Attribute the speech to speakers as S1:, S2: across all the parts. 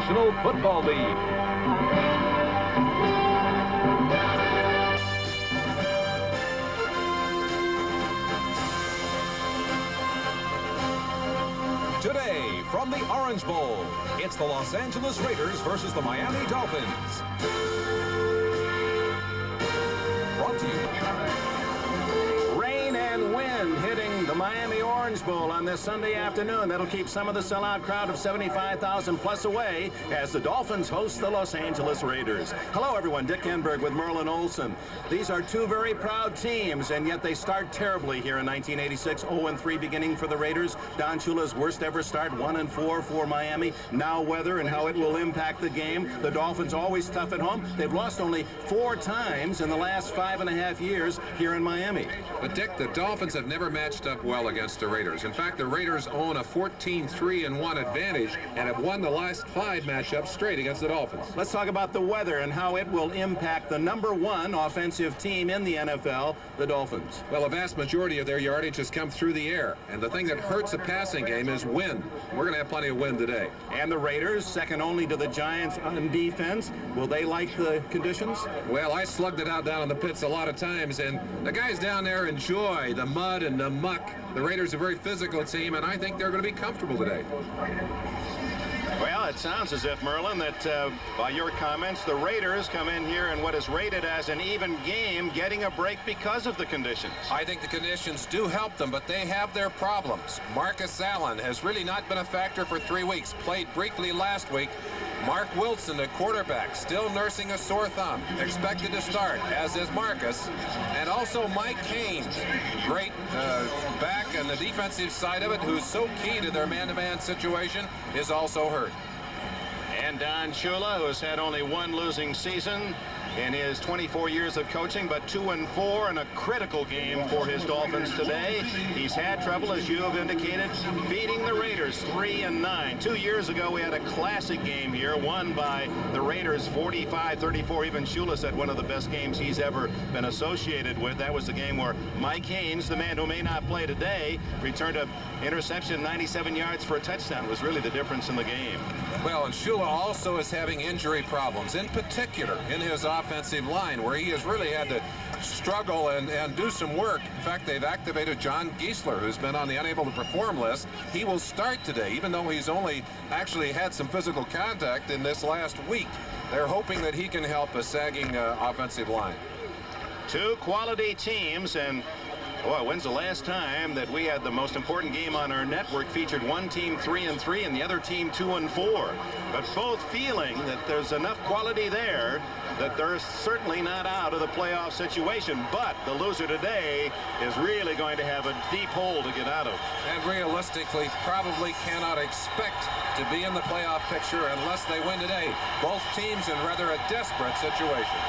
S1: National Football League.
S2: Today, from the Orange Bowl, it's the Los Angeles Raiders versus the Miami Dolphins. Brought to you.
S3: Rain and wind hitting the Miami Orange Bowl on this Sunday afternoon. That'll keep some of the sellout crowd of 75,000 plus away as the Dolphins host the Los Angeles Raiders. Hello, everyone. Dick Enberg with Merlin Olsen. These are two very proud teams, and yet they start terribly here in 1986. 0-3 beginning for the Raiders. Don Shula's worst ever start, 1-4 for Miami. Now weather and how it will impact the game. The Dolphins always tough at home. They've lost only 4 times in the last 5.5 years here in Miami.
S4: But Dick, the Dolphins have never matched up well against the Raiders. In fact, the Raiders own a 14-3-1 advantage and have won the last 5 matchups straight against the Dolphins.
S3: Let's talk about the weather and how it will impact the #1 offensive team in the NFL, the Dolphins.
S4: Well, a vast majority of their yardage has come through the air, and the thing that hurts a passing game is wind. We're going to have plenty of wind today.
S3: And the Raiders, second only to the Giants on defense. Will they like the conditions?
S4: Well, I slugged it out down in the pits a lot of times, and the guys down there enjoy the mud and the muck. The Raiders are a very physical team, and I think they're going to be comfortable today.
S3: Well, it sounds as if, Merlin, that by your comments, the Raiders come in here in what is rated as an even game, getting a break because of the conditions.
S4: I think the conditions do help them, but they have their problems. Marcus Allen has really not been a factor for 3 weeks. Played briefly last week. Mark Wilson, the quarterback, still nursing a sore thumb. Expected to start, as is Marcus. And also Mike Haynes, great back on the defensive side of it, who's so key to their man-to-man situation, is also hurt.
S3: And Don Shula, who has had only 1 losing season in his 24 years of coaching, but 2-4 in a critical game for his Dolphins today. He's had trouble, as you have indicated, beating the Raiders 3-9. 2 years ago, we had a classic game here, won by the Raiders 45-34. Even Shula said one of the best games he's ever been associated with. That was the game where Mike Haynes, the man who may not play today, returned an interception, 97 yards for a touchdown. It was really the difference in the game.
S4: Well, and Shula also is having injury problems, in particular in his offensive line, where he has really had to struggle and do some work. In fact, they've activated John Giesler, who's been on the unable to perform list. He will start today, even though he's only actually had some physical contact in this last week. They're hoping that he can help a sagging offensive line. 2 quality teams, and boy, when's the last time that we had the most important game on our network featured one team 3-3 and the other team 2-4? But both feeling that there's enough quality there that they're certainly not out of the playoff situation. But the loser today is really going to have a deep hole to get out of. And realistically, probably cannot expect to be in the playoff picture unless they win today. Both teams in rather a desperate situation.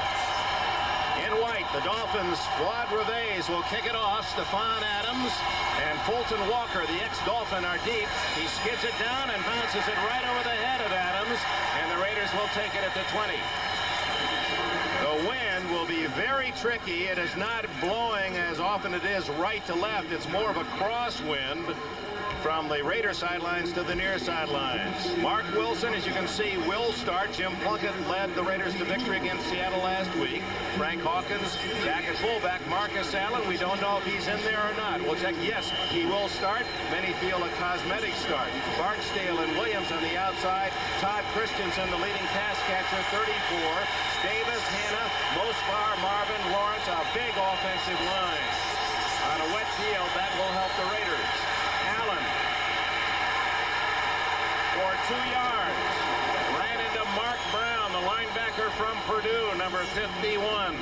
S4: In white, the Dolphins' Fuad Reves will kick it off. Stephon Adams and Fulton Walker, the ex-Dolphin, are deep. He skids it down and bounces it right over the head of Adams, and the Raiders will take it at the 20. The wind will be very tricky. It is not blowing as often it is right to left. It's more of a crosswind from the Raider sidelines to the near sidelines. Mark Wilson, as you can see, will start. Jim Plunkett led the Raiders to victory against Seattle last week. Frank Hawkins back at fullback. Marcus Allen, we don't know if he's in there or not. We'll check. Yes, he will start. Many feel a cosmetic start. Barksdale and Williams on the outside. Todd Christensen, the leading pass catcher, 34. Davis, Hanna, Mosbar, Marvin, Lawrence, a big offensive line. On a wet field, that will help the Raiders. Allen for 2 yards. Ran into Mark Brown, the linebacker from Purdue, number 51.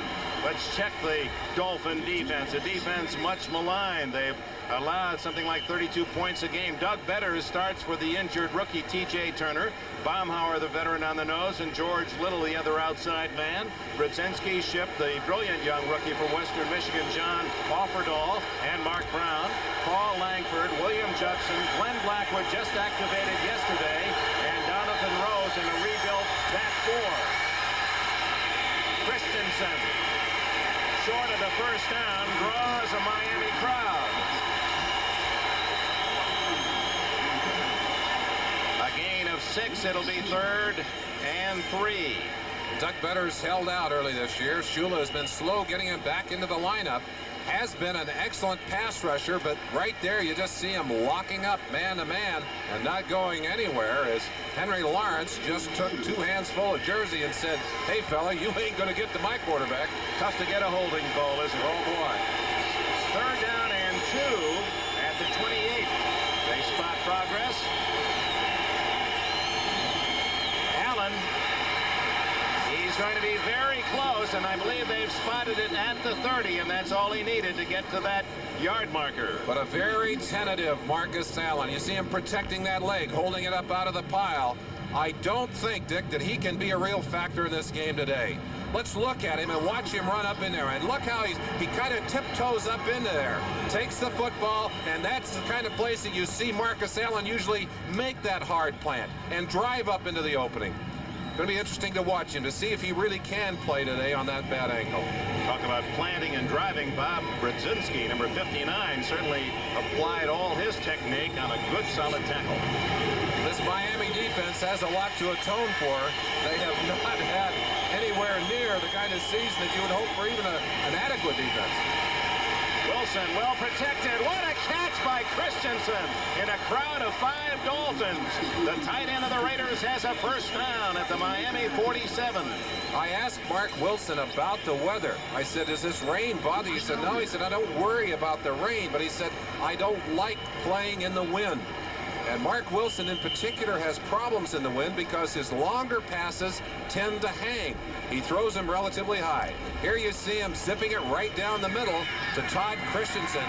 S4: Let's check the Dolphin defense. A defense much maligned. They've allowed something like 32 points a game. Doug Betters starts for the injured rookie T.J. Turner. Baumhauer, the veteran, on the nose, and George Little, the other outside man. Brzezinski shipped the brilliant young rookie from Western Michigan, John Offerdahl, and Mark Brown. Paul Langford, William Judson, Glenn Blackwood just activated yesterday, and Jonathan Rose in a rebuilt back 4. Christensen, short of the first down, draws a Miami crowd. A gain of
S3: 6. It'll be 3rd and 3.
S4: Doug Better's held out early this year. Shula has been slow getting him back into the lineup. Has been an excellent pass rusher, but right there you just see him locking up man to man and not going anywhere, as Henry Lawrence just took 2 hands full of jersey and said, hey fella, you ain't gonna get to my quarterback.
S3: Tough to get a holding call, isn't it?
S4: Oh boy.
S3: 3rd down and 2 at the 28. They spot progress. Allen, he's going to be very close, and I believe they've spotted it at the 30, and that's all he needed to get to that yard marker.
S4: But a very tentative Marcus Allen. You see him protecting that leg, holding it up out of the pile. I don't think, Dick, that he can be a real factor in this game today. Let's look at him and watch him run up in there. And look how he kind of tiptoes up into there. Takes the football, and that's the kind of place that you see Marcus Allen usually make that hard plant and drive up into the opening. Going to be interesting to watch him to see if he really can play today on that bad ankle.
S3: Talk about planting and driving. Bob Brzezinski, number 59, certainly applied all his technique on a good solid tackle.
S4: This Miami defense has a lot to atone for. They have not had anywhere near the kind of season that you would hope for even an adequate defense.
S3: Wilson well protected. What a catch by Christensen in a crowd of 5 Dolphins. The tight end of the Raiders has a first down at the Miami 47.
S4: I asked Mark Wilson about the weather. I said, does this rain bother you? He said, no. He said, I don't worry about the rain, but he said, I don't like playing in the wind. And Mark Wilson in particular has problems in the wind because his longer passes tend to hang. He throws them relatively high. Here you see him zipping it right down the middle to Todd Christensen.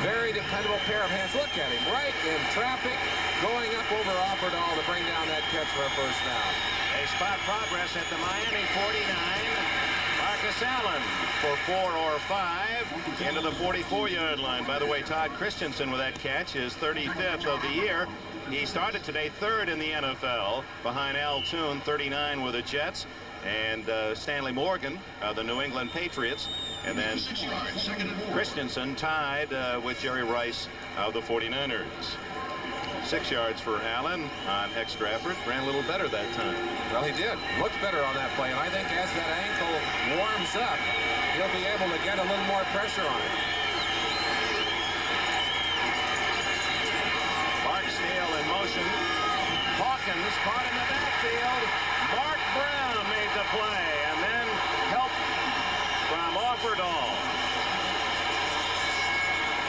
S4: Very dependable pair of hands. Look at him, right in traffic, going up over Offerdahl to bring down that catch for a first down.
S3: They spot progress at the Miami 49. Marcus Allen for 4 or 5 into the 44-yard line. By the way, Todd Christensen with that catch, his 35th of the year. He started today 3rd in the NFL behind Al Toon, 39 with the Jets, and Stanley Morgan, the New England Patriots. And then Christensen tied with Jerry Rice of the 49ers. 6 yards for Allen on extra effort. Ran a little better that time.
S4: Well, he did. Looked better on that play. And I think as that ankle warms up, he'll be able to get a little more pressure on it.
S3: Barksdale in motion. Hawkins caught in the backfield. Mark Brown made the play. And then help from Offerdahl.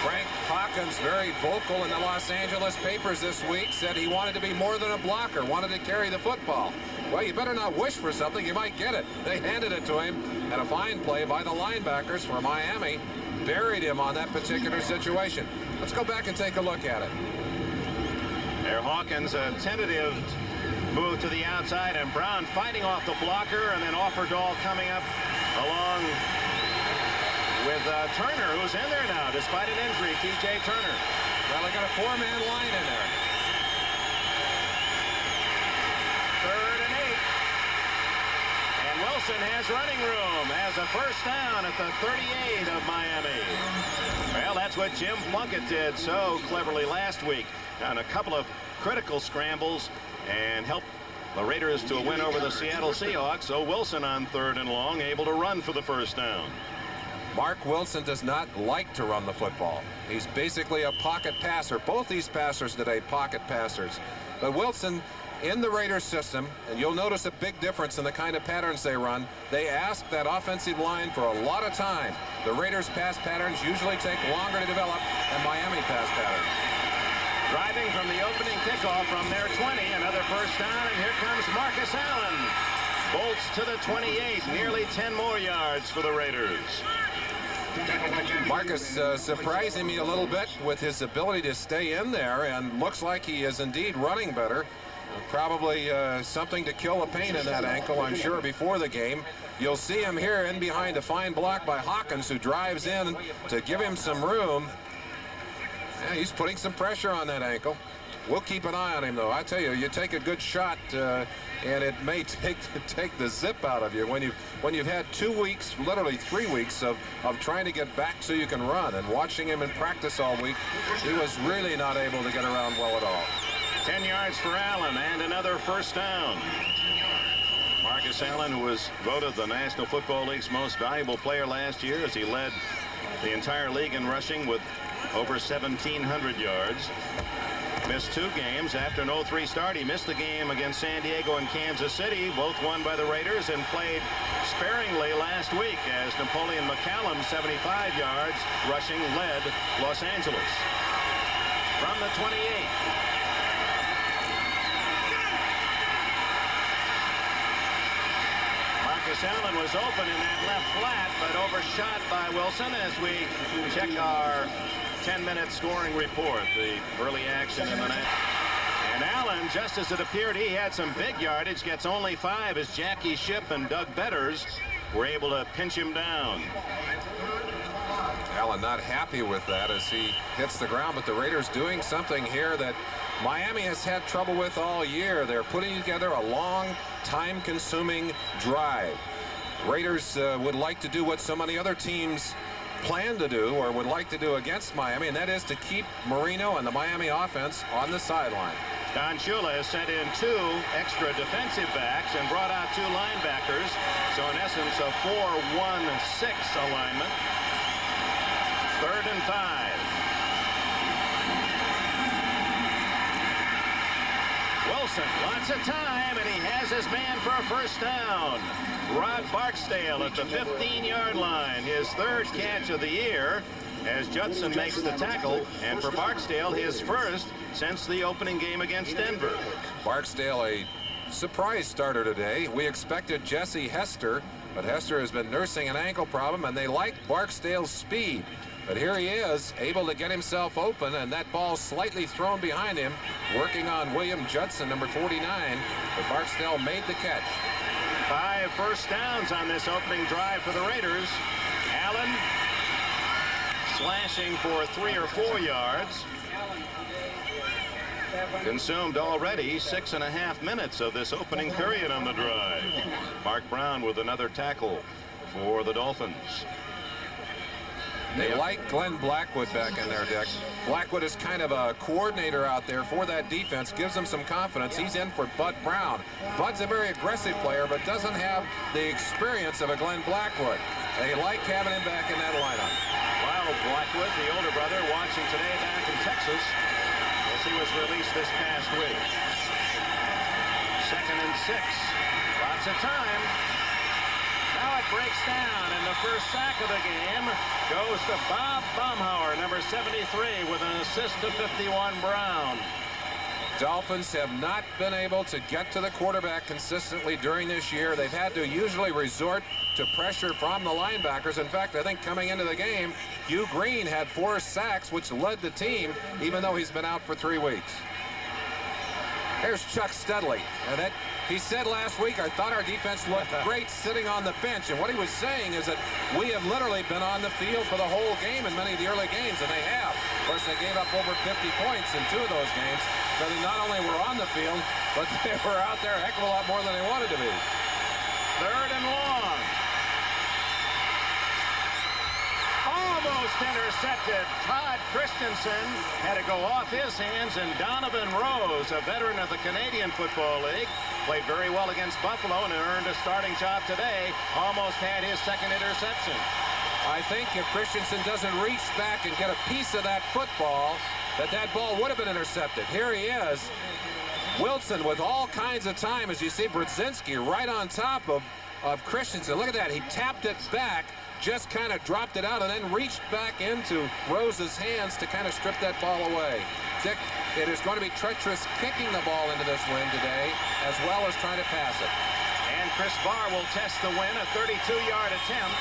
S4: Frank Hawkins, very vocal in the Los Angeles papers this week, said he wanted to be more than a blocker, wanted to carry the football. Well, you better not wish for something. You might get it. They handed it to him, and a fine play by the linebackers for Miami buried him on that particular situation. Let's go back and take a look at it.
S3: There, Hawkins, a tentative move to the outside, and Brown fighting off the blocker, and then Offerdahl coming up along with Turner, who's in there now, despite an injury, T.J. Turner.
S4: Well, they got a 4-man line in there.
S3: 3rd and 8. And Wilson has running room, has a first down at the 38 of Miami. Well, that's what Jim Plunkett did so cleverly last week on a couple of critical scrambles and helped the Raiders to a win over the Seattle Seahawks. So Wilson on 3rd and long, able to run for the first down.
S4: Mark Wilson does not like to run the football. He's basically a pocket passer. Both these passers today, pocket passers. But Wilson, in the Raiders system, and you'll notice a big difference in the kind of patterns they run, they ask that offensive line for a lot of time. The Raiders pass patterns usually take longer to develop than Miami pass patterns.
S3: Driving from the opening kickoff from their 20, another first down, and here comes Marcus Allen. Bolts to the 28, nearly 10 more yards for the Raiders.
S4: Marcus surprising me a little bit with his ability to stay in there, and looks like he is indeed running better. Probably something to kill the pain in that ankle, I'm sure, before the game. You'll see him here in behind a fine block by Hawkins, who drives in to give him some room. Yeah, he's putting some pressure on that ankle. We'll keep an eye on him, though. I tell you, you take a good shot, and it may take the zip out of you when you've had 2 weeks, literally 3 weeks of trying to get back so you can run. And watching him in practice all week, he was really not able to get around well at all.
S3: 10 yards for Allen and another first down. Marcus Allen, who was voted the National Football League's most valuable player last year as he led the entire league in rushing with over 1,700 yards. Missed 2 games after an 0-3 start. He missed the game against San Diego and Kansas City, both won by the Raiders, and played sparingly last week as Napoleon McCallum, 75 yards rushing, led Los Angeles. From the 28. Marcus Allen was open in that left flat, but overshot by Wilson as we check our 10-minute scoring report. The early action in the night. And Allen, just as it appeared he had some big yardage, gets only 5 as Jackie Shipp and Doug Betters were able to pinch him down.
S4: Allen not happy with that as he hits the ground, but the Raiders doing something here that Miami has had trouble with all year. They're putting together a long, time-consuming drive. Raiders would like to do what so many other teams plan to do or would like to do against Miami, and that is to keep Marino and the Miami offense on the sideline.
S3: Don Shula has sent in 2 extra defensive backs and brought out 2 linebackers. So in essence, a 4-1-6 alignment. 3rd and 5. Wilson, lots of time, and he has his man for a first down. Rod Barksdale at the 15-yard line, his 3rd catch of the year as Judson makes the tackle, and for Barksdale, his first since the opening game against Denver.
S4: Barksdale, a surprise starter today. We expected Jesse Hester, but Hester has been nursing an ankle problem, and they like Barksdale's speed. But here he is, able to get himself open, and that ball slightly thrown behind him, working on William Judson, number 49, but Barksdale made the catch.
S3: 5 first downs on this opening drive for the Raiders. Allen slashing for 3 or 4 yards. Consumed already 6.5 minutes of this opening period on the drive. Mark Brown with another tackle for the Dolphins.
S4: They like Glenn Blackwood back in there, Dick. Blackwood is kind of a coordinator out there for that defense, gives them some confidence. He's in for Bud Brown. Bud's a very aggressive player, but doesn't have the experience of a Glenn Blackwood. They like having him back in that lineup.
S3: While Blackwood, the older brother, watching today back in Texas as he was released this past week. 2nd and 6. Lots of time. Now it breaks down, and the first sack of the game goes to Bob Baumhauer, number 73, with an assist to 51 Brown.
S4: Dolphins have not been able to get to the quarterback consistently during this year. They've had to usually resort to pressure from the linebackers. In fact, I think coming into the game, Hugh Green had 4 sacks, which led the team, even though he's been out for 3 weeks. Here's Chuck Studley, and he said last week, I thought our defense looked great sitting on the bench. And what he was saying is that we have literally been on the field for the whole game in many of the early games, and they have. Of course, they gave up over 50 points in 2 of those games. So they not only were on the field, but they were out there a heck of a lot more than they wanted to be.
S3: 3rd and long. Almost intercepted. Todd Christensen had to go off his hands, and Donovan Rose, a veteran of the Canadian Football League, played very well against Buffalo and earned a starting job today. Almost had his 2nd interception.
S4: I think if Christensen doesn't reach back and get a piece of that football, that ball would have been intercepted. Here he is. Wilson with all kinds of time, as you see Brzezinski right on top of Christensen. Look at that. He tapped it back, just kind of dropped it out, and then reached back into Rose's hands to kind of strip that ball away. Dick, it is going to be treacherous kicking the ball into this wind today, as well as trying to pass it.
S3: And Chris Barr will test the win, a 32-yard attempt.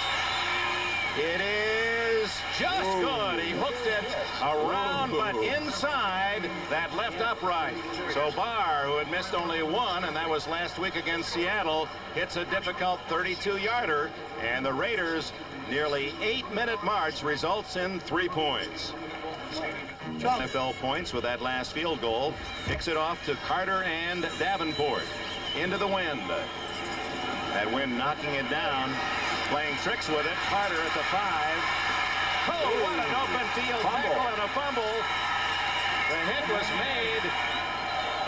S3: It is just good. He hooked it around but inside that left upright. So Barr, who had missed only 1, and that was last week against Seattle, hits a difficult 32-yarder, and the Raiders' nearly 8-minute march results in 3 points. NFL points with that last field goal. Kicks it off to Carter and Davenport. Into the wind. That wind knocking it down. Playing tricks with it. Carter at the 5. Oh, what an open field tackle and a fumble. The hit was made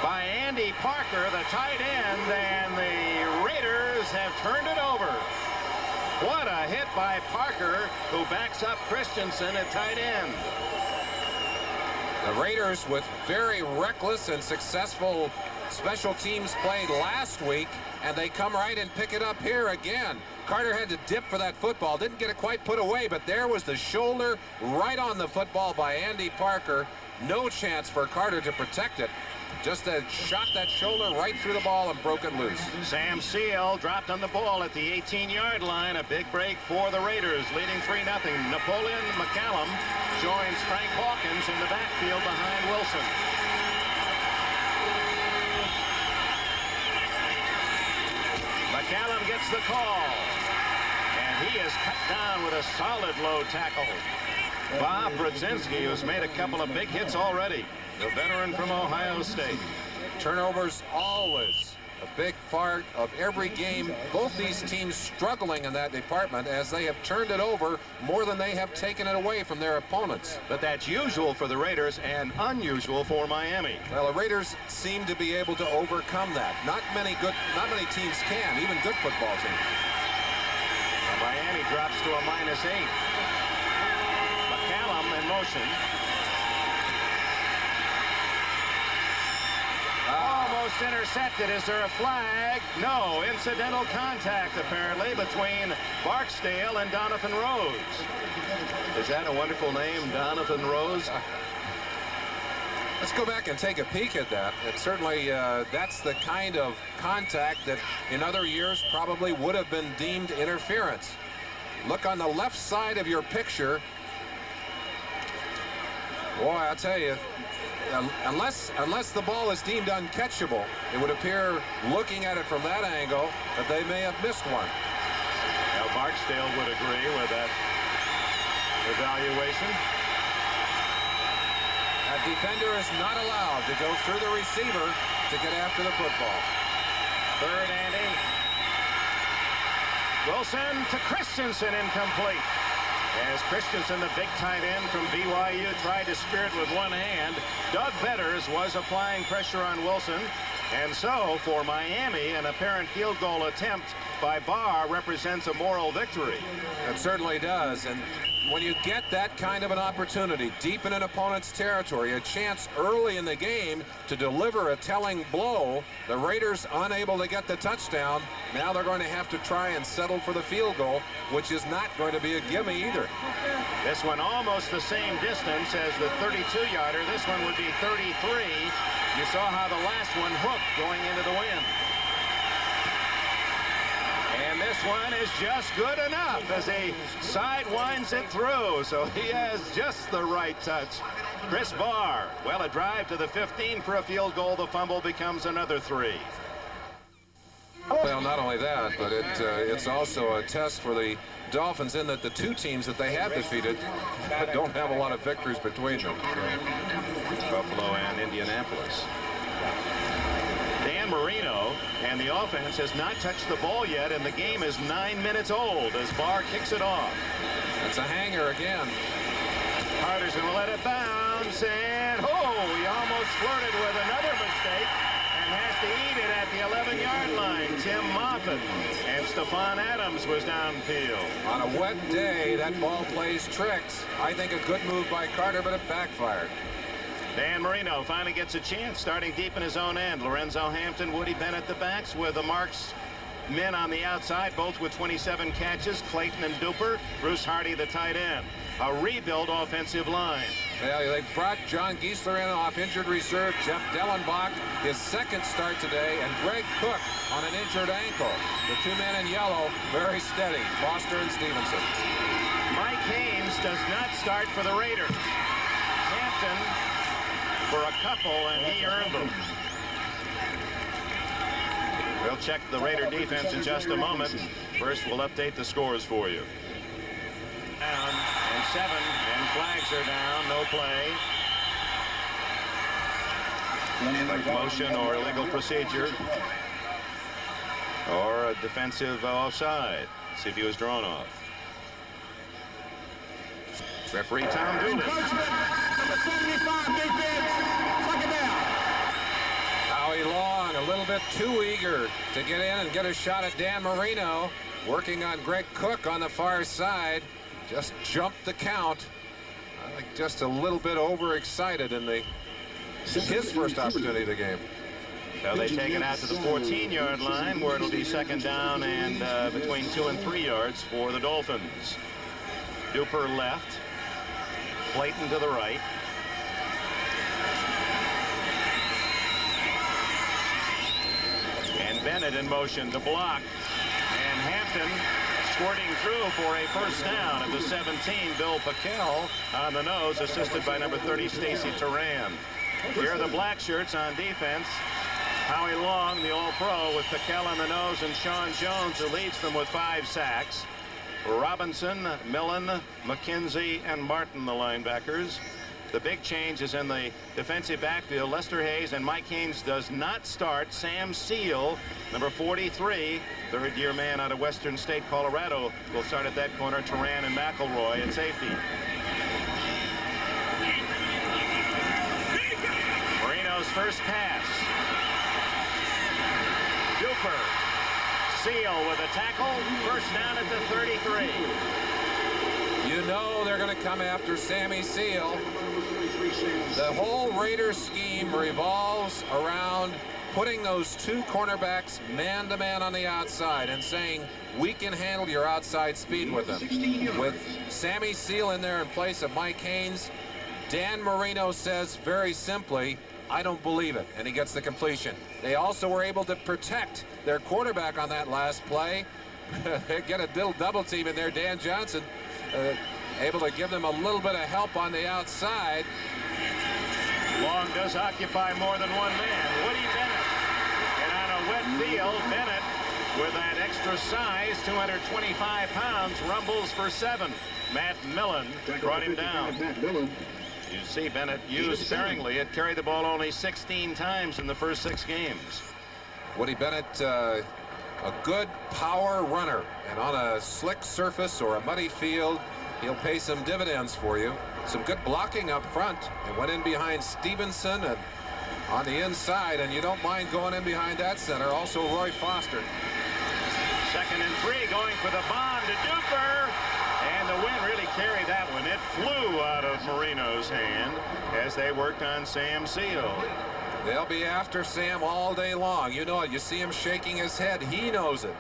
S3: by Andy Parker, the tight end, and the Raiders have turned it over. What a hit by Parker, who backs up Christensen at tight end.
S4: The Raiders with very reckless and successful special teams played last week, and they come right and pick it up here again. Carter had to dip for that football, didn't get it quite put away, but there was the shoulder right on the football by Andy Parker. No chance for Carter to protect it. Just shot that shoulder right through the ball and broke it loose.
S3: Sam Seal dropped on the ball at the 18-yard line. A big break for the Raiders, leading 3-0. Napoleon McCallum joins Frank Hawkins in the backfield behind Wilson. McCallum gets the call, and he is cut down with a solid low tackle. Bob Brzezinski, who's made a couple of big hits already, the veteran from Ohio State.
S4: Turnovers always a big part of every game. Both these teams struggling in that department as they have turned it over more than they have taken it away from their opponents.
S3: But that's usual for the Raiders and unusual for Miami.
S4: Well, the Raiders seem to be able to overcome that. Not many teams can, even good football teams.
S3: Now Miami drops to a -8. McCallum in motion. Almost intercepted. Is there a flag? No. Incidental contact, apparently, between Barksdale and Donovan Rose. Is that a wonderful name, Donovan Rose?
S4: Let's go back and take a peek at that. It certainly, that's the kind of contact that in other years probably would have been deemed interference. Look on the left side of your picture. Boy, I'll tell you, unless the ball is deemed uncatchable, it would appear, looking at it from that angle, that they may have missed one.
S3: Now Barksdale would agree with that evaluation.
S4: A defender is not allowed to go through the receiver to get after the football.
S3: 3rd and 8. Wilson to Christensen, incomplete. As Christensen, the big tight end from BYU, tried to spear it with one hand, Doug Vetters was applying pressure on Wilson. And so, for Miami, an apparent field goal attempt by Barr represents a moral victory.
S4: It certainly does. And when you get that kind of an opportunity deep in an opponent's territory, a chance early in the game to deliver a telling blow, the Raiders unable to get the touchdown. Now they're going to have to try and settle for the field goal, which is not going to be a gimme either.
S3: This one almost the same distance as the 32-yarder. This one would be 33. You saw how the last one hooked going into the wind. And this one is just good enough as he sidewinds it through. So he has just the right touch. Chris Barr, well, a drive to the 15 for a field goal. The fumble becomes another 3.
S4: Well, not only that, but it's also a test for the Dolphins in that the two teams that they have defeated don't have a lot of victories between them.
S3: Buffalo and Indianapolis. Dan Marino and the offense has not touched the ball yet, and the game is 9 minutes old as Barr kicks it off.
S4: It's a hanger again.
S3: Carter's going to let it bounce, and he almost flirted with another mistake and has to eat it at the 11-yard line. Tim Moffitt and Stephon Adams was downfield.
S4: On a wet day, that ball plays tricks. I think a good move by Carter, but it backfired.
S3: Dan Marino finally gets a chance, starting deep in his own end. Lorenzo Hampton, Woody Bennett the backs with the Marks men on the outside, both with 27 catches. Clayton and Duper. Bruce Hardy, the tight end. A rebuild offensive line.
S4: Well, they brought John Giesler in off injured reserve. Jeff Dellenbach, his second start today, and Greg Cook on an injured ankle. The two men in yellow, very steady, Foster and Stevenson.
S3: Mike Haynes does not start for the Raiders. Hampton for a couple, and he earned them. We'll check the Raider defense in just a moment. First, we'll update the scores for you. Down and 7, and flags are down. No play. Like motion or illegal procedure, or a defensive offside. See if he was drawn off. Referee Tom Dooley.
S1: Number 75 defense, second down.
S4: Howie Long a little bit too eager to get in and get a shot at Dan Marino. Working on Greg Cook on the far side. Just jumped the count. I think just a little bit overexcited in his first opportunity of the game.
S3: So they take it out to the 14-yard line where it'll be second down and between 2 and 3 yards for the Dolphins. Duper left. Clayton to the right. And Bennett in motion to block. And Hampton squirting through for a first down at the 17. Bill Packel on the nose, assisted by number 30, Stacy Turan. Here are the black shirts on defense. Howie Long, the All-Pro, with Packel on the nose, and Sean Jones, who leads them with 5 sacks. Robinson, Millen, McKenzie, and Martin, the linebackers. The big change is in the defensive backfield. Lester Hayes and Mike Haynes does not start. Sam Seal, number 43, third-year man out of Western State, Colorado, will start at that corner. Turan and McElroy at safety. Marino's first pass. Duper. Seal with a tackle. First down at the 33.
S4: You know they're going to come after Sammy Seal. The whole Raiders scheme revolves around putting those 2 cornerbacks man-to-man on the outside and saying, we can handle your outside speed with them. With Sammy Seal in there in place of Mike Haynes, Dan Marino says very simply, I don't believe it, and he gets the completion. They also were able to protect their quarterback on that last play. They get a little double team in there. Dan Johnson able to give them a little bit of help on the outside.
S3: Long does occupy more than one man. Woody Bennett. And on a wet field, Bennett, with that extra size, 225 pounds, rumbles for 7. Matt Millen brought him down. You see Bennett used sparingly. It carried the ball only 16 times in the first 6 games.
S4: Woody Bennett, a good power runner, and on a slick surface or a muddy field, he'll pay some dividends for you. Some good blocking up front, and went in behind Stevenson and on the inside, and you don't mind going in behind that center. Also Roy Foster.
S3: 2nd and 3, going for the bomb to Duper. And the wind really carried that one. It flew out of Marino's hand as they worked on Sam Seal.
S4: They'll be after Sam all day long. You know it. You see him shaking his head. He knows it.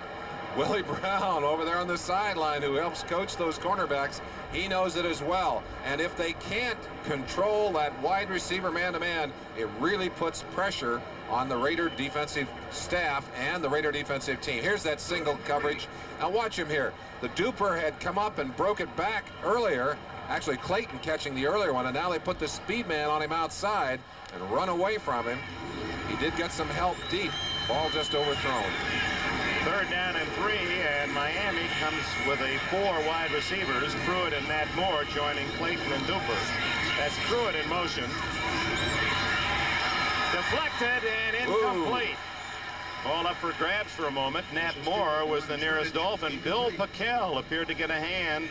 S4: Willie Brown over there on the sideline, who helps coach those cornerbacks, he knows it as well. And if they can't control that wide receiver man-to-man, it really puts pressure on the Raider defensive staff and the Raider defensive team. Here's that single coverage. Now watch him here. The Duper had come up and broke it back earlier. Actually, Clayton catching the earlier one, and now they put the speed man on him outside and run away from him. He did get some help deep. Ball just overthrown.
S3: 3rd down and 3, and Miami comes with 4 wide receivers. Pruitt and Nat Moore joining Clayton and Duper. That's Pruitt in motion. Deflected and incomplete. Ball up for grabs for a moment. Nat Moore was the nearest Dolphin. Bill Packel appeared to get a hand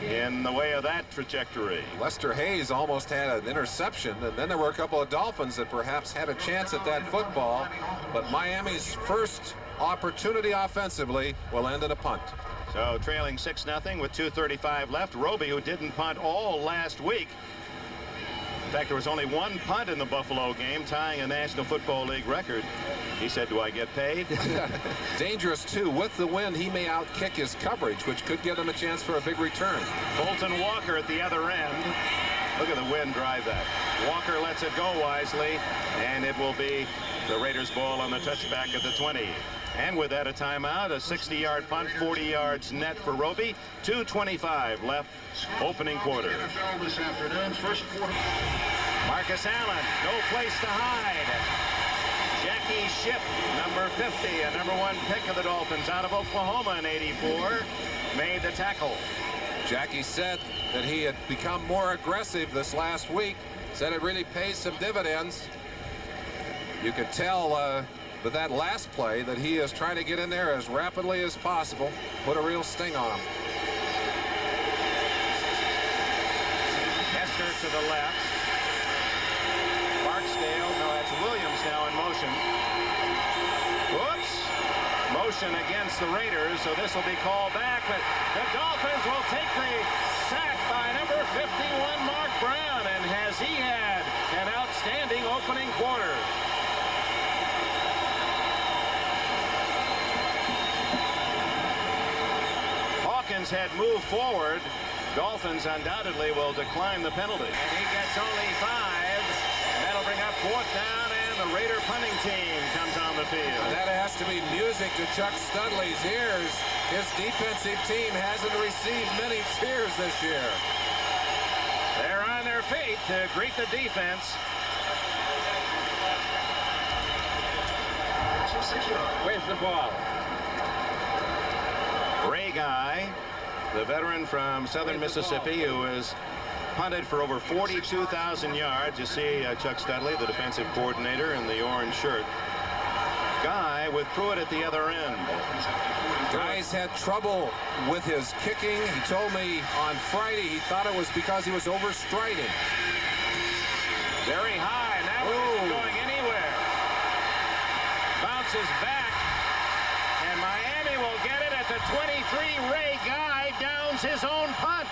S3: in the way of that trajectory.
S4: Lester Hayes almost had an interception, and then there were a couple of Dolphins that perhaps had a chance at that football. But Miami's first opportunity offensively will end in a punt.
S3: So trailing 6-0 with 2:35 left. Roby, who didn't punt all last week. In fact, there was only 1 punt in the Buffalo game, tying a National Football League record. He said, do I get paid?
S4: Dangerous, too. With the wind, he may outkick his coverage, which could give him a chance for a big return.
S3: Bolton Walker at the other end. Look at the wind drive that. Walker lets it go wisely, and it will be the Raiders' ball on the touchback at the 20. And with that, a timeout, a 60-yard punt, 40 yards net for Roby. 2:25 left, opening quarter. Marcus Allen, no place to hide. Jackie Shipp, number 50, a number 1 pick of the Dolphins out of Oklahoma in '84, made the tackle.
S4: Jackie said that he had become more aggressive this last week. Said it really pays some dividends. You could tell with that last play that he is trying to get in there as rapidly as possible, put a real sting on him.
S3: Hester to the left. Barksdale. No, that's Williams now in motion. Whoops. Motion against the Raiders, so this will be called back, but the Dolphins will take the sack by number 51, Mark Brown, and has he had an outstanding opening quarter. Hawkins had moved forward. Dolphins undoubtedly will decline the penalty. And he gets only 5. That'll bring up 4th down, and the Raider punting team comes on the field.
S4: That has to be music to Chuck Studley's ears. His defensive team hasn't received many cheers this year.
S3: They're on their feet to greet the defense.
S4: Where's the ball?
S3: Ray Guy, the veteran from southern Mississippi, who has punted for over 42,000 yards. You see Chuck Studley, the defensive coordinator, in the orange shirt. Guy with Pruitt at the other end.
S4: Guy's had trouble with his kicking. He told me on Friday he thought it was because he was overstriding.
S3: Very high, and that one isn't going anywhere. Bounces back, and Miami will get it at the 23. Ray Guy downs his own punt.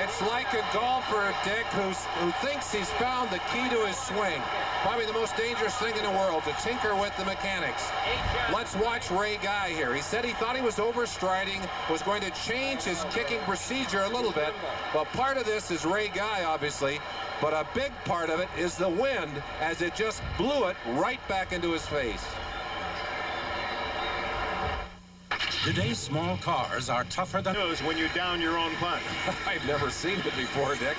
S4: It's like a golfer, Dick, who thinks he's found the key to his swing. Probably the most dangerous thing in the world, to tinker with the mechanics. Let's watch Ray Guy here. He said he thought he was overstriding, was going to change his kicking procedure a little bit. But part of this is Ray Guy, obviously. But a big part of it is the wind, as it just blew it right back into his face.
S1: Today's small cars are tougher than...
S3: When you down your own punt.
S4: I've never seen it before, Dick.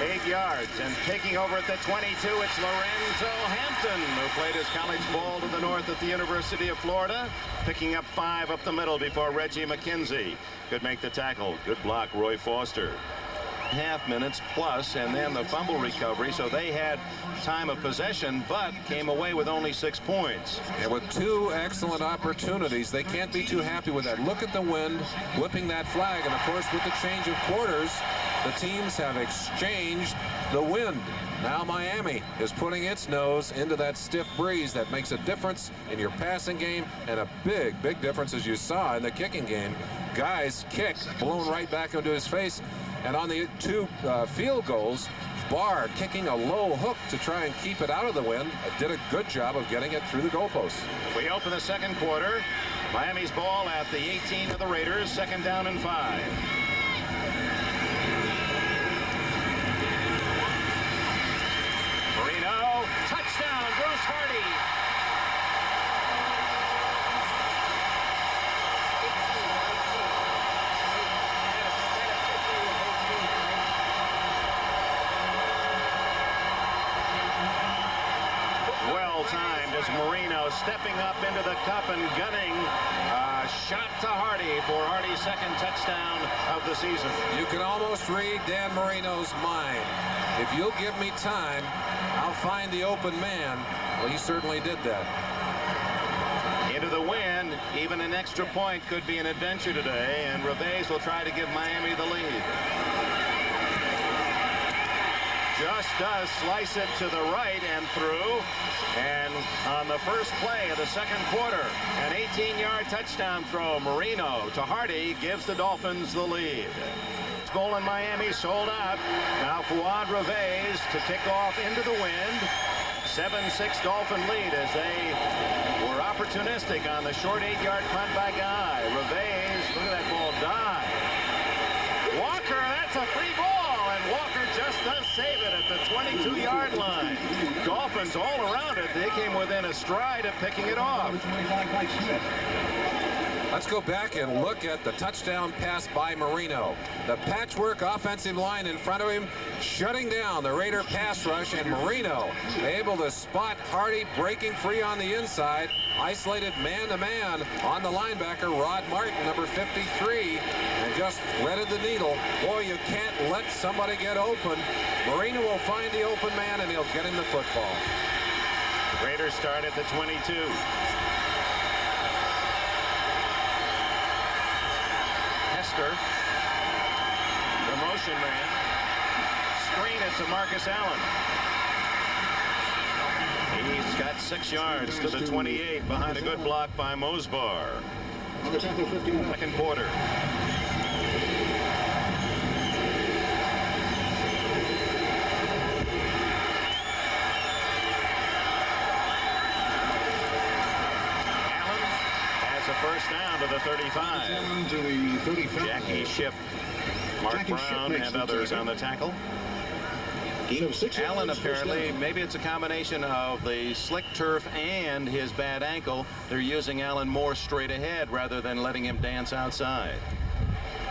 S3: 8 yards, and taking over at the 22, it's Lorenzo Hampton, who played his college ball to the north at the University of Florida, picking up 5 up the middle before Reggie McKenzie could make the tackle. Good block, Roy Foster. Half minutes plus, and then the fumble recovery, so they had time of possession, but came away with only 6 points.
S4: And with 2 excellent opportunities, they can't be too happy with that. Look at the wind whipping that flag, and of course with the change of quarters, the teams have exchanged the wind. Now Miami is putting its nose into that stiff breeze that makes a difference in your passing game, and a big, big difference, as you saw in the kicking game. Guy's kick blown right back into his face. And on the 2 field goals, Barr kicking a low hook to try and keep it out of the wind, did a good job of getting it through the goalposts.
S3: We open the second quarter. Miami's ball at the 18 of the Raiders, 2nd down and 5. Marino, touchdown, Bruce Hardy. Timed as Marino stepping up into the cup and gunning a shot to Hardy for Hardy's 2nd touchdown of the season.
S4: You can almost read Dan Marino's mind. If you'll give me time, I'll find the open man. Well, he certainly did that.
S3: Into the wind, even an extra point could be an adventure today, and Reves will try to give Miami the lead. Just does slice it to the right and through. And on the first play of the second quarter, an 18-yard touchdown throw. Marino to Hardy gives the Dolphins the lead. Bowl in Miami sold out. Now Fuad Reves to kick off into the wind. 7-6 Dolphin lead as they were opportunistic on the short 8-yard punt by Guy. Reves, look at that ball dive. Walker, that's a free ball. And Walker just does save it at the 22-yard line. Dolphins all around it. They came within a stride of picking it off.
S4: Let's go back and look at the touchdown pass by Marino. The patchwork offensive line in front of him shutting down the Raider pass rush, and Marino able to spot Hardy breaking free on the inside. Isolated man-to-man on the linebacker, Rod Martin, number 53, and just threaded the needle. Boy, you can't let somebody get open. Marino will find the open man, and he'll get him the football.
S3: Raiders start at the 22. Hester, the motion man, screen it to Marcus Allen. He's got 6 yards to the 28 behind a good block by Mosbar. Second quarter. First down to the 35. Jackie Shipp, Mark Brown, and others on the tackle. Allen apparently, maybe it's a combination of the slick turf and his bad ankle. They're using Allen more straight ahead rather than letting him dance outside.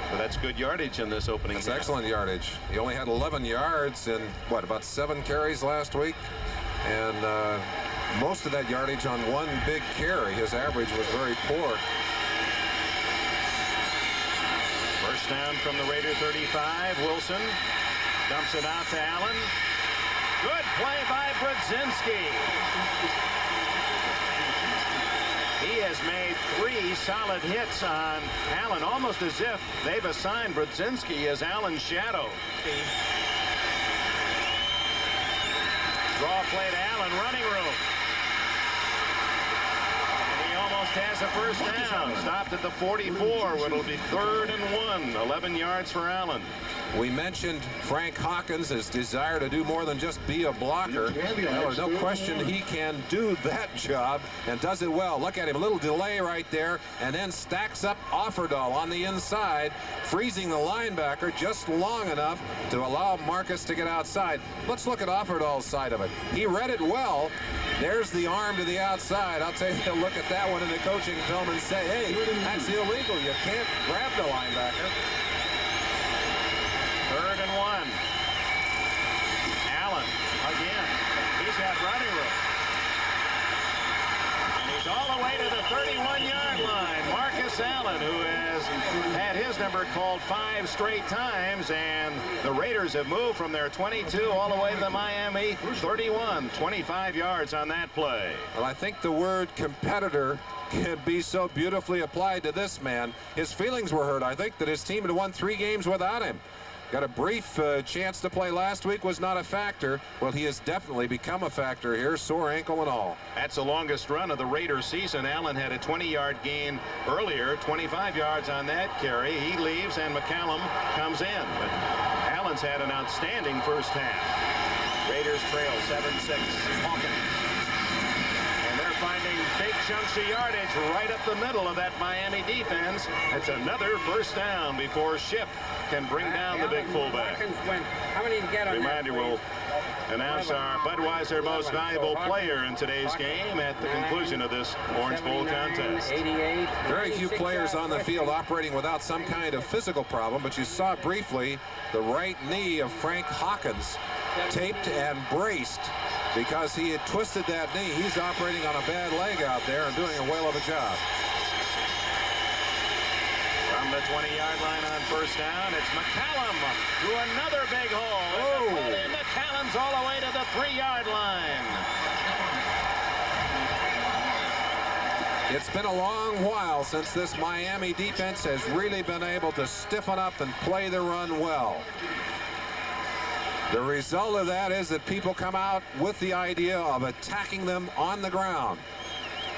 S3: But that's good yardage in this opening.
S4: That's excellent yardage. He only had 11 yards in, what, about 7 carries last week? And most of that yardage on one big carry. His average was very poor.
S3: First down from the Raider 35. Wilson dumps it out to Allen. Good play by Brzezinski. He has made 3 solid hits on Allen, almost as if they've assigned Brzezinski as Allen's shadow. Draw play to Allen, running room. Has a first down. Stopped at the 44. It'll be 3rd and 1. 11 yards for Allen.
S4: We mentioned Frank Hawkins' desire to do more than just be a blocker. Well, there's no question he can do that job and does it well. Look at him, a little delay right there, and then stacks up Offerdahl on the inside, freezing the linebacker just long enough to allow Marcus to get outside. Let's look at Offerdahl's side of it. He read it well. There's the arm to the outside. I'll tell you, they'll look at that one in the coaching film and say, hey, that's illegal. You can't grab the linebacker.
S3: 3rd and 1. Allen again. He's got running room. And he's all the way to the 31-yard line. Marcus Allen, who has had his number called 5 straight times, and the Raiders have moved from their 22 all the way to the Miami 31. 25 yards on that play.
S4: Well, I think the word competitor can be so beautifully applied to this man. His feelings were hurt. I think that his team had won 3 games without him. Got a brief chance to play last week, was not a factor. Well, he has definitely become a factor here, sore ankle and all.
S3: That's the longest run of the Raiders season. Allen had a 20-yard gain earlier, 25 yards on that carry. He leaves and McCallum comes in. But Allen's had an outstanding first half. Raiders trail 7-6. Hawkins. And they're finding big chunks of yardage right up the middle of that Miami defense. It's another first down before Shipp can bring down the big fullback.
S5: How many did you get on
S3: Reminder,
S5: that,
S3: we'll announce our Budweiser most valuable player in today's game at the conclusion of this Orange Bowl contest.
S5: 88.
S4: Very few players on the field operating without some kind of physical problem, but you saw briefly the right knee of Frank Hawkins taped and braced because he had twisted that knee. He's operating on a bad leg out there and doing a whale of a job.
S3: From the 20-yard line on first down, it's McCallum through another big hole.
S4: Oh.
S3: And McCallum's all the way to the 3-yard line.
S4: It's been a long while since this Miami defense has really been able to stiffen up and play the run well. The result of that is that people come out with the idea of attacking them on the ground.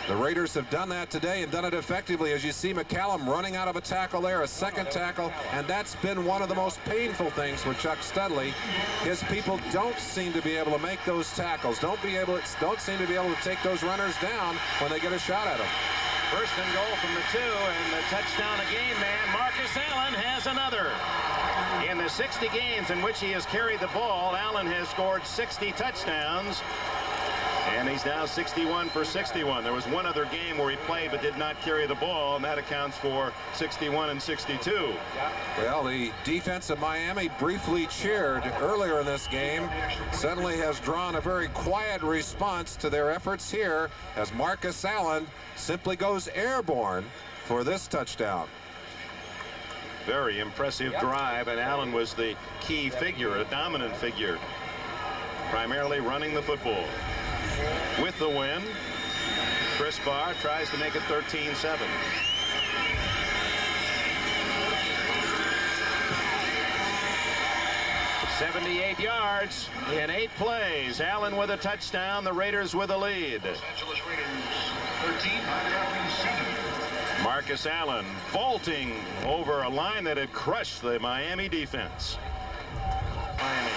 S4: The Raiders have done that today and done it effectively, as you see McCallum running out of a tackle there, a second tackle, and that's been one of the most painful things for Chuck Studley. His people don't seem to be able to make those tackles, don't seem to be able to take those runners down when they get a shot at them.
S3: First and goal from the 2, and the touchdown a game man, Marcus Allen, has another. In the 60 games in which he has carried the ball, Allen has scored 60 touchdowns. And he's now 61 for 61. There was one other game where he played but did not carry the ball, and that accounts for 61 and 62.
S4: Well, the defense of Miami, briefly cheered earlier in this game, suddenly has drawn a very quiet response to their efforts here as Marcus Allen simply goes airborne for this touchdown.
S3: Very impressive drive, and Allen was the key figure, a dominant figure, primarily running the football. With the win, Chris Barr tries to make it 13-7. 78 yards in 8 plays. Allen with a touchdown. The Raiders with a lead. Marcus Allen vaulting over a line that had crushed the Miami defense. Miami.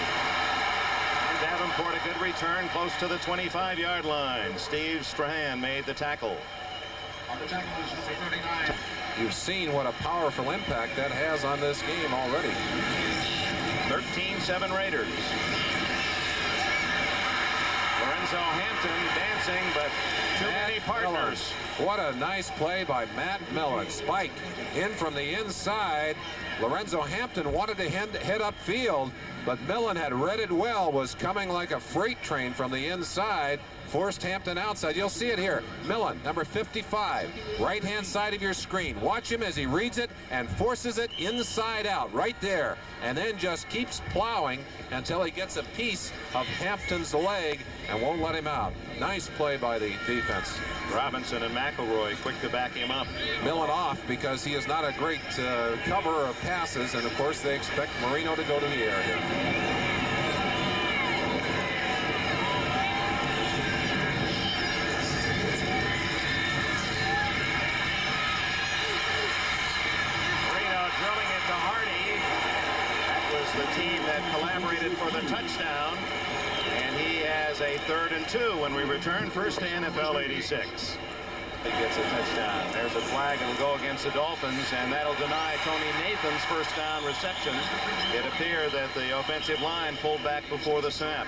S3: And Davenport, a good return close to the 25-yard line. Steve Strahan made the tackle.
S4: You've seen what a powerful impact that has on this game already.
S3: 13-7 Raiders. Lorenzo Hampton dancing, but too many partners.
S4: What a nice play by Matt Millen. Spike in from the inside. Lorenzo Hampton wanted to head upfield, but Millen had read it well, was coming like a freight train from the inside. Forced Hampton outside. You'll see it here. Millen, number 55, right-hand side of your screen. Watch him as he reads it and forces it inside out right there, and then just keeps plowing until he gets a piece of Hampton's leg and won't let him out. Nice play by the defense.
S3: Robinson and McElroy quick to back him up.
S4: Millen off because he is not a great cover of passes, and of course they expect Marino to go to the air here.
S3: The team that collaborated for the touchdown, and he has a 3rd and 2 when we return first to NFL 86. He gets a touchdown. There's a flag. It'll go against the Dolphins, and that'll deny Tony Nathan's first down reception. It appeared that the offensive line pulled back before the snap.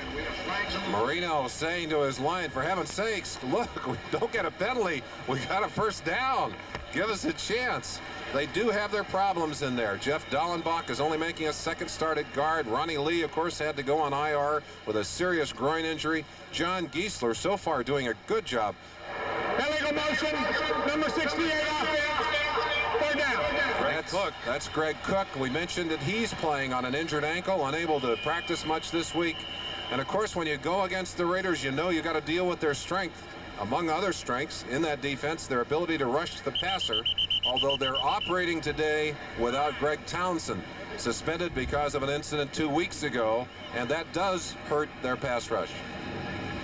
S4: Marino saying to his line, for heaven's sakes, look, we don't get a penalty. We got a first down. Give us a chance. They do have their problems in there. Jeff Dallenbach is only making a second start at guard. Ronnie Lee, of course, had to go on IR with a serious groin injury. John Giesler so far doing a good job.
S6: Illegal motion, number 68 off. 4 down.
S4: Greg Cook. That's Greg Cook. We mentioned that he's playing on an injured ankle, unable to practice much this week. And of course, when you go against the Raiders, you know you got to deal with their strength. Among other strengths in that defense, their ability to rush the passer, although they're operating today without Greg Townsend, suspended because of an incident 2 weeks ago, and that does hurt their pass rush.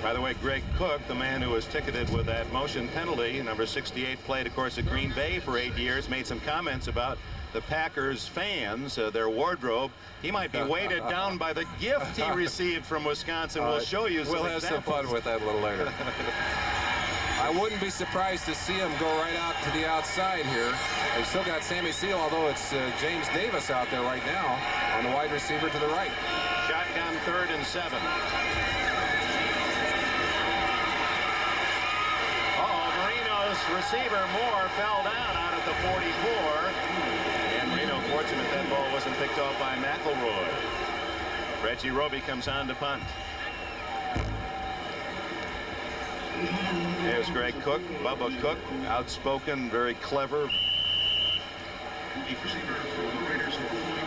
S3: By the way, Greg Cook, the man who was ticketed with that motion penalty, number 68, played, of course, at Green Bay for 8 years, made some comments about the Packers fans, their wardrobe. He might be weighted down by the gift he received from Wisconsin. We'll show you some
S4: We'll have some fun with that a little later. I wouldn't be surprised to see him go right out to the outside here. They've still got Sammy Seal, although it's James Davis out there right now on the wide receiver to the right.
S3: Shotgun 3rd and 7. Marino's receiver Moore fell down out at the 44. And Marino fortunate that ball wasn't picked off by McElroy. Reggie Roby comes on to punt. There's Greg Cook, Bubba Cook, outspoken, very clever.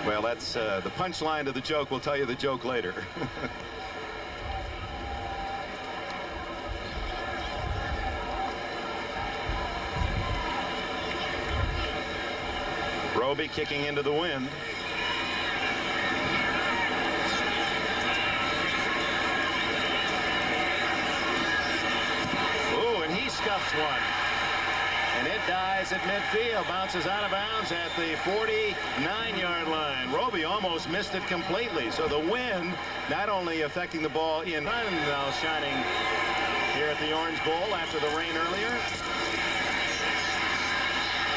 S3: Well, that's the punchline to the joke. We'll tell you the joke later. Roby kicking into the wind. Scuffs one, and it dies at midfield, bounces out of bounds at the 49-yard line. Roby almost missed it completely, so the wind not only affecting the ball in now shining here at the Orange Bowl after the rain earlier.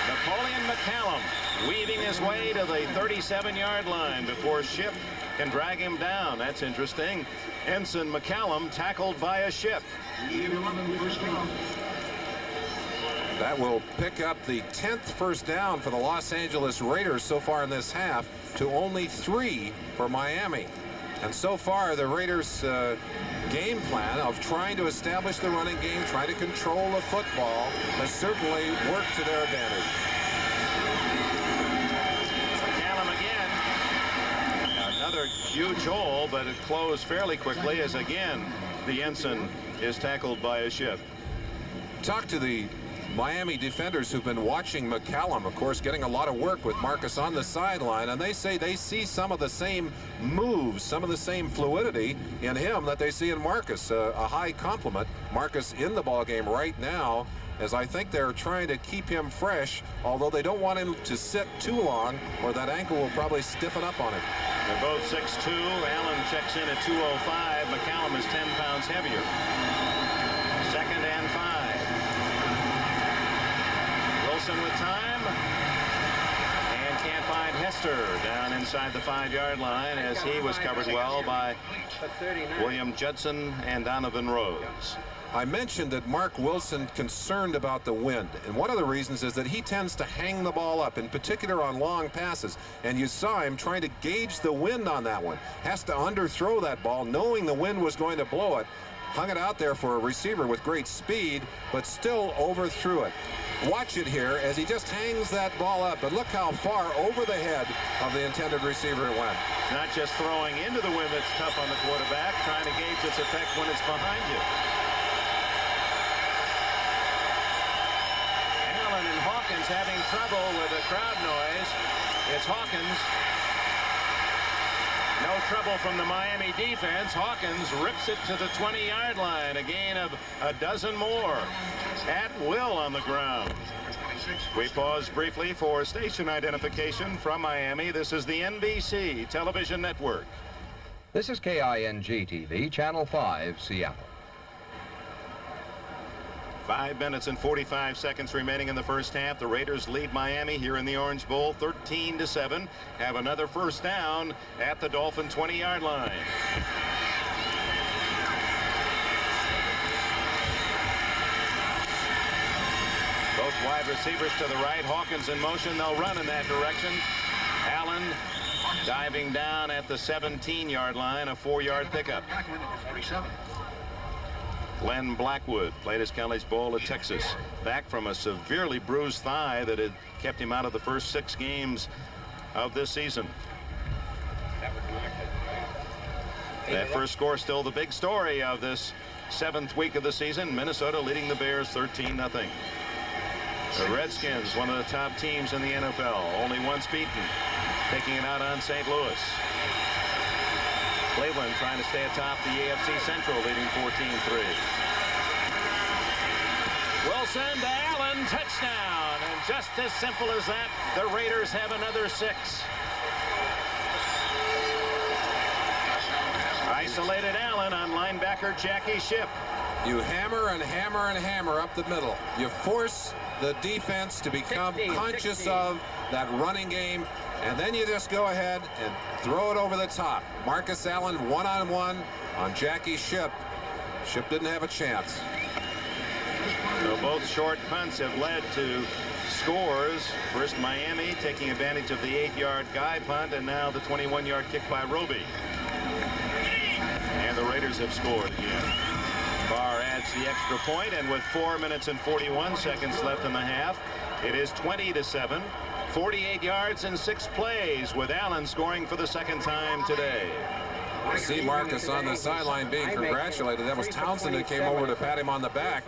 S3: Napoleon McCallum weaving his way to the 37-yard line before Ship can drag him down. That's interesting. Ensign McCallum tackled by a Ship.
S4: That will pick up the 10th first down for the Los Angeles Raiders so far in this half to only 3 for Miami. And so far the Raiders game plan of trying to establish the running game, trying to control the football, has certainly worked to their advantage.
S3: McCallum again. Another huge hole, but it closed fairly quickly as again the Ensign is tackled by a Ship.
S4: Talk to the Miami defenders who've been watching McCallum, of course, getting a lot of work with Marcus on the sideline, and they say they see some of the same moves, some of the same fluidity in him that they see in Marcus. A high compliment. Marcus in the ball game right now, as I think they're trying to keep him fresh, although they don't want him to sit too long or that ankle will probably stiffen up on him.
S3: They're both 6'2". Allen checks in at 205. McCallum is 10 pounds heavier. 2nd and 5. Wilson with time. And can't find Hester down inside the 5-yard line as he was covered well by William Judson and Donovan Rose.
S4: I mentioned that Mark Wilson concerned about the wind, and one of the reasons is that he tends to hang the ball up, in particular on long passes, and you saw him trying to gauge the wind on that one. Has to underthrow that ball, knowing the wind was going to blow it. Hung it out there for a receiver with great speed, but still overthrew it. Watch it here as he just hangs that ball up, and look how far over the head of the intended receiver it went.
S3: Not just throwing into the wind that's tough on the quarterback, trying to gauge its effect when it's behind you. Allen and Hawkins having trouble with the crowd noise. It's Hawkins. No trouble from the Miami defense. Hawkins rips it to the 20-yard line. A gain of a dozen more. At will on the ground. We pause briefly for station identification from Miami. This is the NBC television network.
S7: This is KING-TV, Channel 5, Seattle.
S3: 5 minutes and 45 seconds remaining in the first half. The Raiders lead Miami here in the Orange Bowl 13-7. Have another first down at the Dolphin 20-yard line. Both wide receivers to the right. Hawkins in motion. They'll run in that direction. Allen diving down at the 17-yard line. A 4-yard pickup. Glenn Blackwood played his College Bowl at Texas. Back from a severely bruised thigh that had kept him out of the first 6 games of this season. That first score still the big story of this 7th week of the season. Minnesota leading the Bears 13-0. The Redskins, one of the top teams in the NFL, only once beaten, taking it out on St. Louis. Cleveland trying to stay atop the AFC Central, leading 14-3. Wilson to Allen, touchdown. And just as simple as that, the Raiders have another 6. Isolated Allen on linebacker Jackie Shipp.
S4: You hammer and hammer and hammer up the middle. You force the defense to become conscious of that running game, and then you just go ahead and throw it over the top. Marcus Allen one-on-one on Jackie Shipp. Shipp didn't have a chance.
S3: So both short punts have led to scores. First Miami taking advantage of the 8-yard guy punt, and now the 21-yard kick by Roby. And the Raiders have scored again. Barr adds the extra point, and with 4 minutes and 41 seconds left in the half, it is 20-7. 48 yards in 6 plays, with Allen scoring for the 2nd time today.
S4: See Marcus on the sideline being congratulated. That was Townsend that came over to pat him on the back.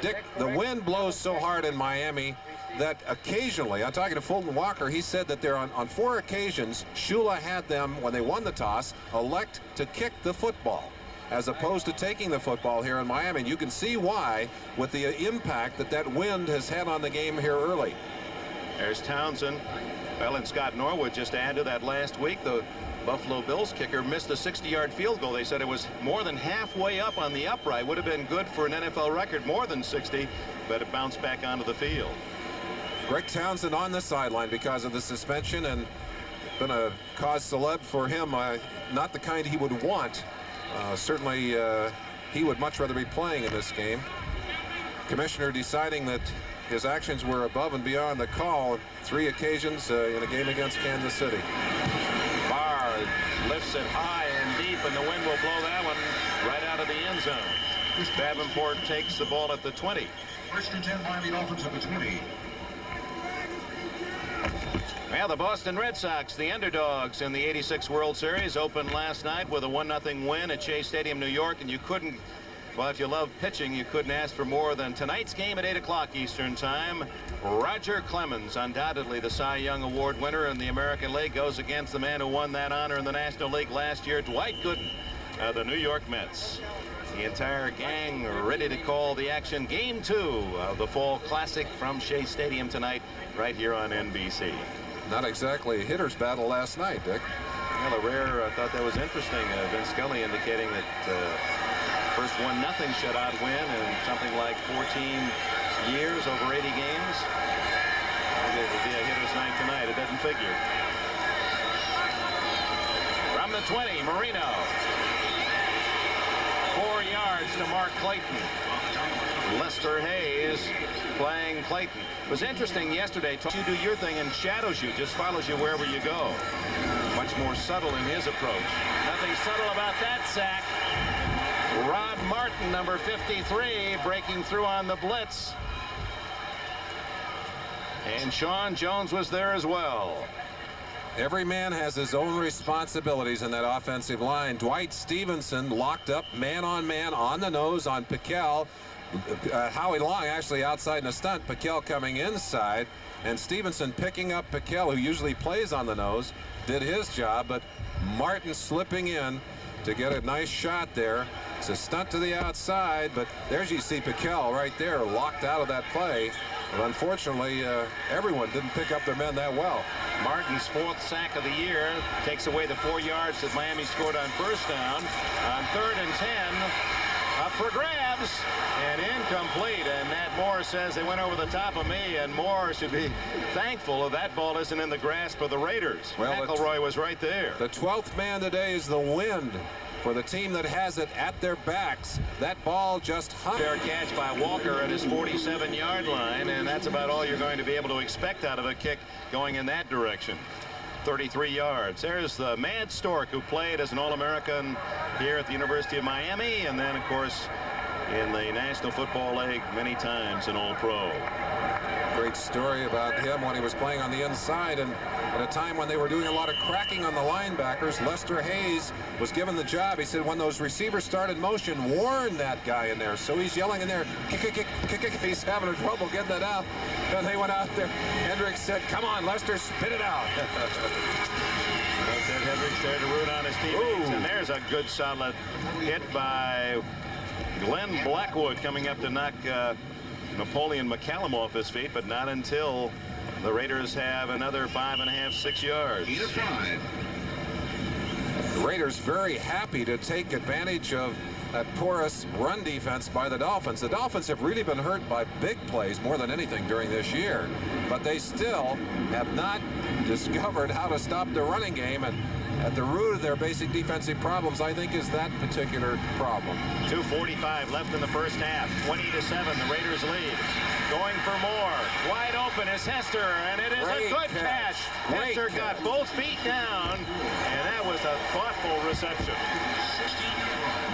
S4: Dick, the wind blows so hard in Miami that occasionally, I'm talking to Fulton Walker, he said that there on 4 occasions, Shula had them, when they won the toss, elect to kick the football as opposed to taking the football here in Miami. And you can see why with the impact that wind has had on the game here early.
S3: There's Townsend. Well, and Scott Norwood just added to that last week. The Buffalo Bills kicker missed a 60-yard field goal. They said it was more than halfway up on the upright. Would have been good for an NFL record, more than 60, but it bounced back onto the field.
S4: Greg Townsend on the sideline because of the suspension, and been a cause célèbre for him. Not the kind he would want. Certainly he would much rather be playing in this game. Commissioner deciding that his actions were above and beyond the call on 3 occasions in a game against Kansas City.
S3: Barr lifts it high and deep, and the wind will blow that one right out of the end zone. Davenport takes the ball at the 20.
S8: First and 10, Miami Dolphins at the 20.
S3: Well, the Boston Red Sox, the underdogs in the '86 World Series, opened last night with a 1-0 win at Shea Stadium, New York, and you couldn't Well, if you love pitching, you couldn't ask for more than tonight's game at 8 o'clock Eastern Time. Roger Clemens, undoubtedly the Cy Young Award winner in the American League, goes against the man who won that honor in the National League last year, Dwight Gooden, the New York Mets. The entire gang ready to call the action. Game 2 of the Fall Classic from Shea Stadium tonight, right here on NBC.
S4: Not exactly a hitter's battle last night, Dick.
S3: Well, a rare, I thought that was interesting. Vince Scully indicating that first 1-0 shutout win in something like 14 years, over 80 games. I think it would be a hitter's night tonight. It doesn't figure. From the 20, Marino. 4 yards to Mark Clayton. Lester Hayes playing Clayton. It was interesting yesterday. You do your thing and shadows you, just follows you wherever you go. Much more subtle in his approach. Nothing subtle about that sack. Rod Martin, number 53, breaking through on the blitz. And Sean Jones was there as well.
S4: Every man has his own responsibilities in that offensive line. Dwight Stevenson locked up man on the nose on Piquel. Howie Long actually outside in a stunt. Piquel coming inside. And Stevenson picking up Piquel, who usually plays on the nose, did his job. But Martin slipping in to get a nice shot there. It's a stunt to the outside, but there's you see Piquel right there locked out of that play. But unfortunately, everyone didn't pick up their men that well.
S3: Martin's 4th sack of the year takes away the 4 yards that Miami scored on first down. On 3rd and 10, up for grabs and incomplete. And Matt Moore says they went over the top of me, and Moore should be thankful that ball isn't in the grasp of the Raiders. Well, McElroy was right there.
S4: The 12th man today is the wind for the team that has it at their backs. That ball just hung.
S3: Fair catch by Walker at his 47-yard line, and that's about all you're going to be able to expect out of a kick going in that direction. 33 yards. There's the Mad Stork, who played as an All-American here at the University of Miami, and then, of course, in the National Football League many times an All-Pro.
S4: Great story about him when he was playing on the inside, and at a time when they were doing a lot of cracking on the linebackers. Lester Hayes was given the job. He said when those receivers start in motion, warn that guy in there. So he's yelling in there, kick, kick, kick, kick, kick. He's having trouble getting that out. And they went out there. Hendricks said, come on, Lester, spit it out.
S3: Said Hendricks there to root on his teammates. And there's a good solid hit by Glenn Blackwood coming up to knock Napoleon McCallum off his feet, but not until the Raiders have another 5.5, 6 yards.
S4: The Raiders very happy to take advantage of that porous run defense by the Dolphins. The Dolphins have really been hurt by big plays more than anything during this year, but they still have not discovered how to stop the running game, and at the root of their basic defensive problems, I think, is that particular problem.
S3: 2:45 left in the first half. 20-7, the Raiders lead. Going for more. Wide open is Hester, and it is
S4: Great
S3: a good catch. Hester got both feet down, and that was a thoughtful reception.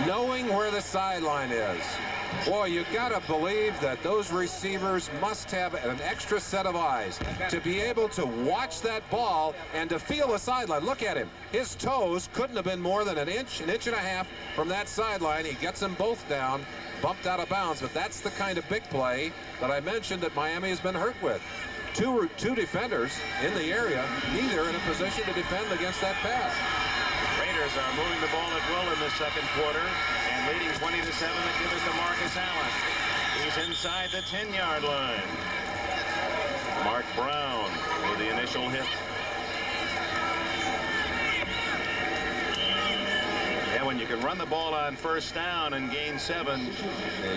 S4: Knowing where the sideline is. Boy, you gotta believe that those receivers must have an extra set of eyes to be able to watch that ball and to feel the sideline. Look at him. His toes couldn't have been more than an inch and a half from that sideline. He gets them both down, bumped out of bounds, but that's the kind of big play that I mentioned that Miami has been hurt with. Two defenders in the area, neither in a position to defend against that pass.
S3: Raiders are moving the ball at will in the second quarter and leading 20-7. They give it to Marcus Allen. He's inside the 10-yard line. Mark Brown with the initial hit. Yeah, when you can run the ball on first down and gain 7,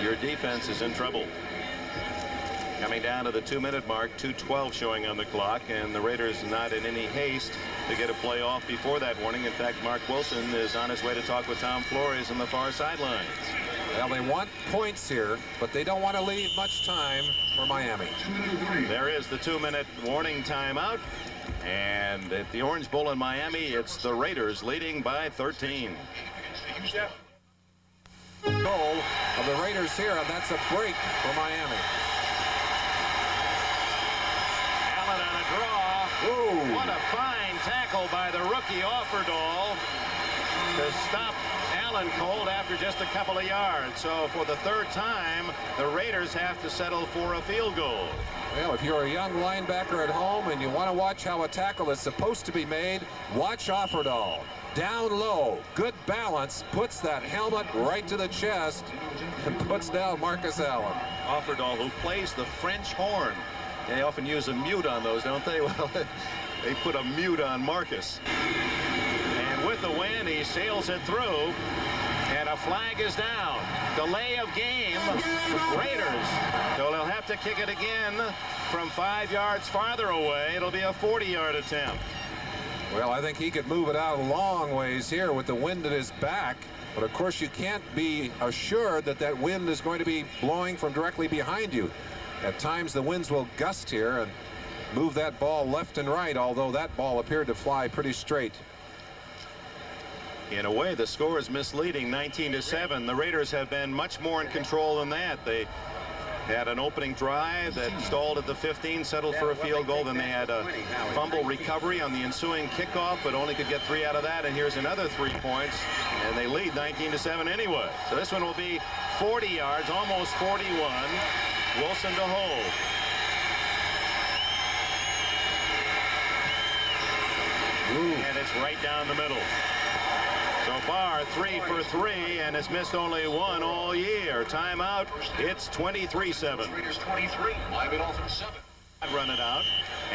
S3: your defense is in trouble. Coming down to the 2-minute mark, 2:12 showing on the clock, and the Raiders not in any haste to get a play off before that warning. In fact, Mark Wilson is on his way to talk with Tom Flores on the far sidelines.
S4: Well, they want points here, but they don't want to leave much time for Miami.
S3: There is the 2-minute warning timeout, and at the Orange Bowl in Miami, it's the Raiders leading by 13.
S4: Goal of the Raiders here, and that's a break for Miami.
S3: Allen on a draw.
S4: Whoa.
S3: What a fine tackle by the rookie Offerdahl to stop Allen cold after just a couple of yards. So for the third time, the Raiders have to settle for a field goal.
S4: Well, if you're a young linebacker at home and you want to watch how a tackle is supposed to be made, watch Offerdahl. Down low, good balance, puts that helmet right to the chest and puts down Marcus Allen.
S3: Offerdahl, who plays the French horn. They often use a mute on those, don't they? Well, they put a mute on Marcus. And with the wind, he sails it through. And a flag is down. Delay of game. Raiders. So they'll have to kick it again from 5 yards farther away. It'll be a 40-yard attempt.
S4: Well, I think he could move it out a long ways here with the wind at his back. But of course, you can't be assured that that wind is going to be blowing from directly behind you. At times, the winds will gust here and move that ball left and right, although that ball appeared to fly pretty straight.
S3: In a way, the score is misleading, 19-7. The Raiders have been much more in control than that. They had an opening drive that stalled at the 15, settled for a field goal. Then they had a fumble recovery on the ensuing kickoff, but only could get 3 out of that. And here's another 3 points, and they lead 19-7 anyway. So this one will be 40 yards, almost 41. Wilson to hold. And it's right down the middle. So far, 3 for 3, and has missed only 1 all year. Timeout. It's 23-7.
S8: Raiders 23, Miami Dolphins 7.
S3: Run it out,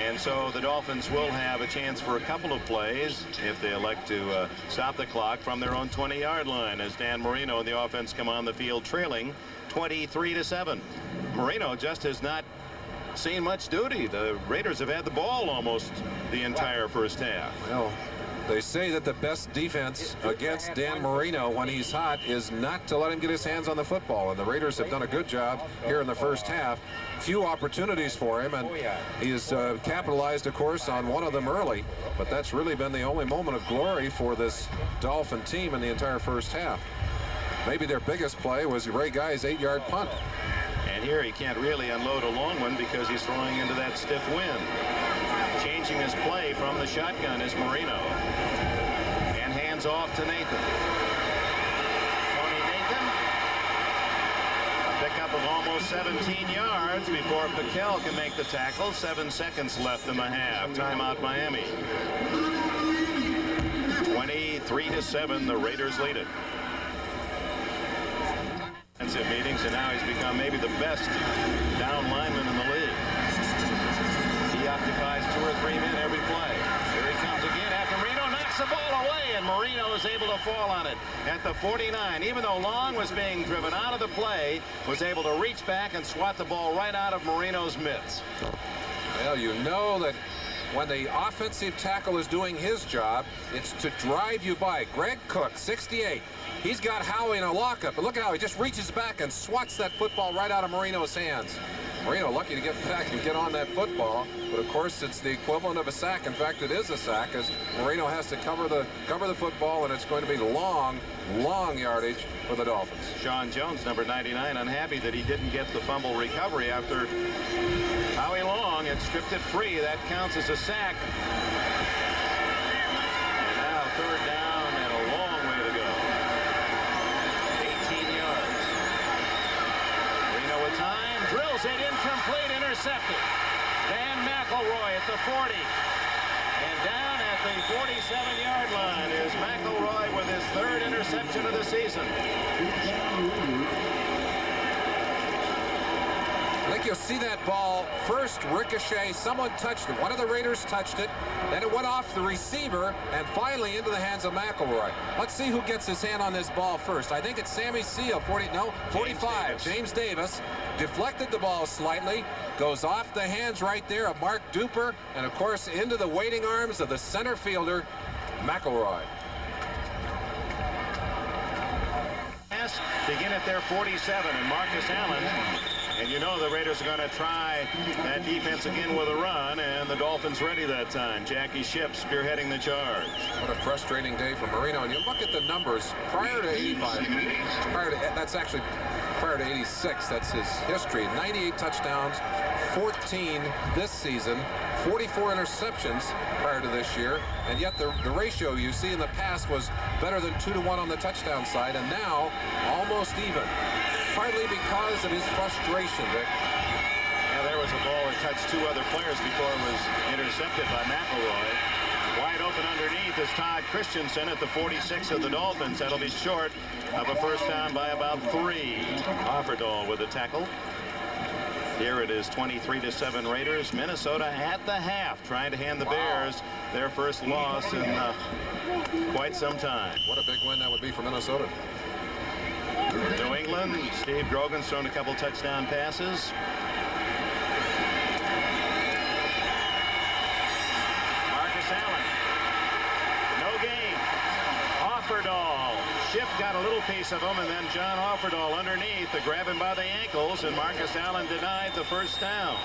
S3: and so the Dolphins will have a chance for a couple of plays if they elect to stop the clock from their own 20-yard line as Dan Marino and the offense come on the field trailing 23-7. Marino just has not seen much duty. The Raiders have had the ball almost the entire first half.
S4: Well, they say that the best defense against Dan Marino when he's hot is not to let him get his hands on the football, and the Raiders have done a good job here in the first half. Few opportunities for him, and he has capitalized, of course, on one of them early, but that's really been the only moment of glory for this Dolphin team in the entire first half. Maybe their biggest play was Ray Guy's 8-yard punt.
S3: And here he can't really unload a long one because he's throwing into that stiff wind. Changing his play from the shotgun is Marino. And hands off to Nathan. Tony Nathan. A pickup of almost 17 yards before Piquel can make the tackle. 7 seconds left in the half. Timeout Miami. 23-7, the Raiders lead it. Meetings, and now he's become maybe the best down lineman in the league. He occupies 2 or 3 men every play. Here he comes again after Marino knocks the ball away, and Marino is able to fall on it at the 49. Even though Long was being driven out of the play, was able to reach back and swat the ball right out of Marino's mitts.
S4: Well, you know that when the offensive tackle is doing his job, it's to drive you by. Greg Cook, 68. He's got Howie in a lockup, but look at how he just reaches back and swats that football right out of Marino's hands. Marino lucky to get back and get on that football, but of course it's the equivalent of a sack. In fact, it is a sack as Marino has to cover the football, and it's going to be long yardage for the Dolphins.
S3: Sean Jones, number 99, unhappy that he didn't get the fumble recovery after Howie Long had stripped it free. That counts as a sack. And now 3rd down and a long way to go. 18 yards. Marino with time, drills it, incomplete, intercepted. Dan McElroy at the 40. And down at the 47-yard line is McElroy with his 3rd interception of the season.
S4: I think you'll see that ball first ricochet. Someone touched it. One of the Raiders touched it. Then it went off the receiver and finally into the hands of McElroy. Let's see who gets his hand on this ball first. I think it's Sammy Seal, 45. James Davis deflected the ball slightly. Goes off the hands right there of Mark Duper. And, of course, into the waiting arms of the center fielder, McElroy.
S3: Begin at their 47, and Marcus Allen. And you know the Raiders are going to try that defense again with a run, and the Dolphins ready that time. Jackie Shipp spearheading the charge.
S4: What a frustrating day for Marino. And you look at the numbers prior to 85. That's actually prior to 86. That's his history. 98 touchdowns, 14 this season, 44 interceptions prior to this year, and yet the ratio you see in the past was better than 2-to-1 on the touchdown side, and now almost even. Partly because of his frustration, Vic.
S3: Yeah, there was a ball that touched two other players before it was intercepted by McElroy. Wide open underneath is Todd Christensen at the 46 of the Dolphins. That'll be short of a first down by about 3. Offerdahl with a tackle. Here it is 23-7 Raiders. Minnesota at the half trying to hand the Bears their first loss in quite some time.
S4: What a big win that would be for Minnesota.
S3: New England, Steve Grogan's thrown a couple touchdown passes. Marcus Allen. No gain. Offerdahl. Schiff got a little piece of him, and then John Offerdahl underneath to grab him by the ankles, and Marcus Allen denied the first down.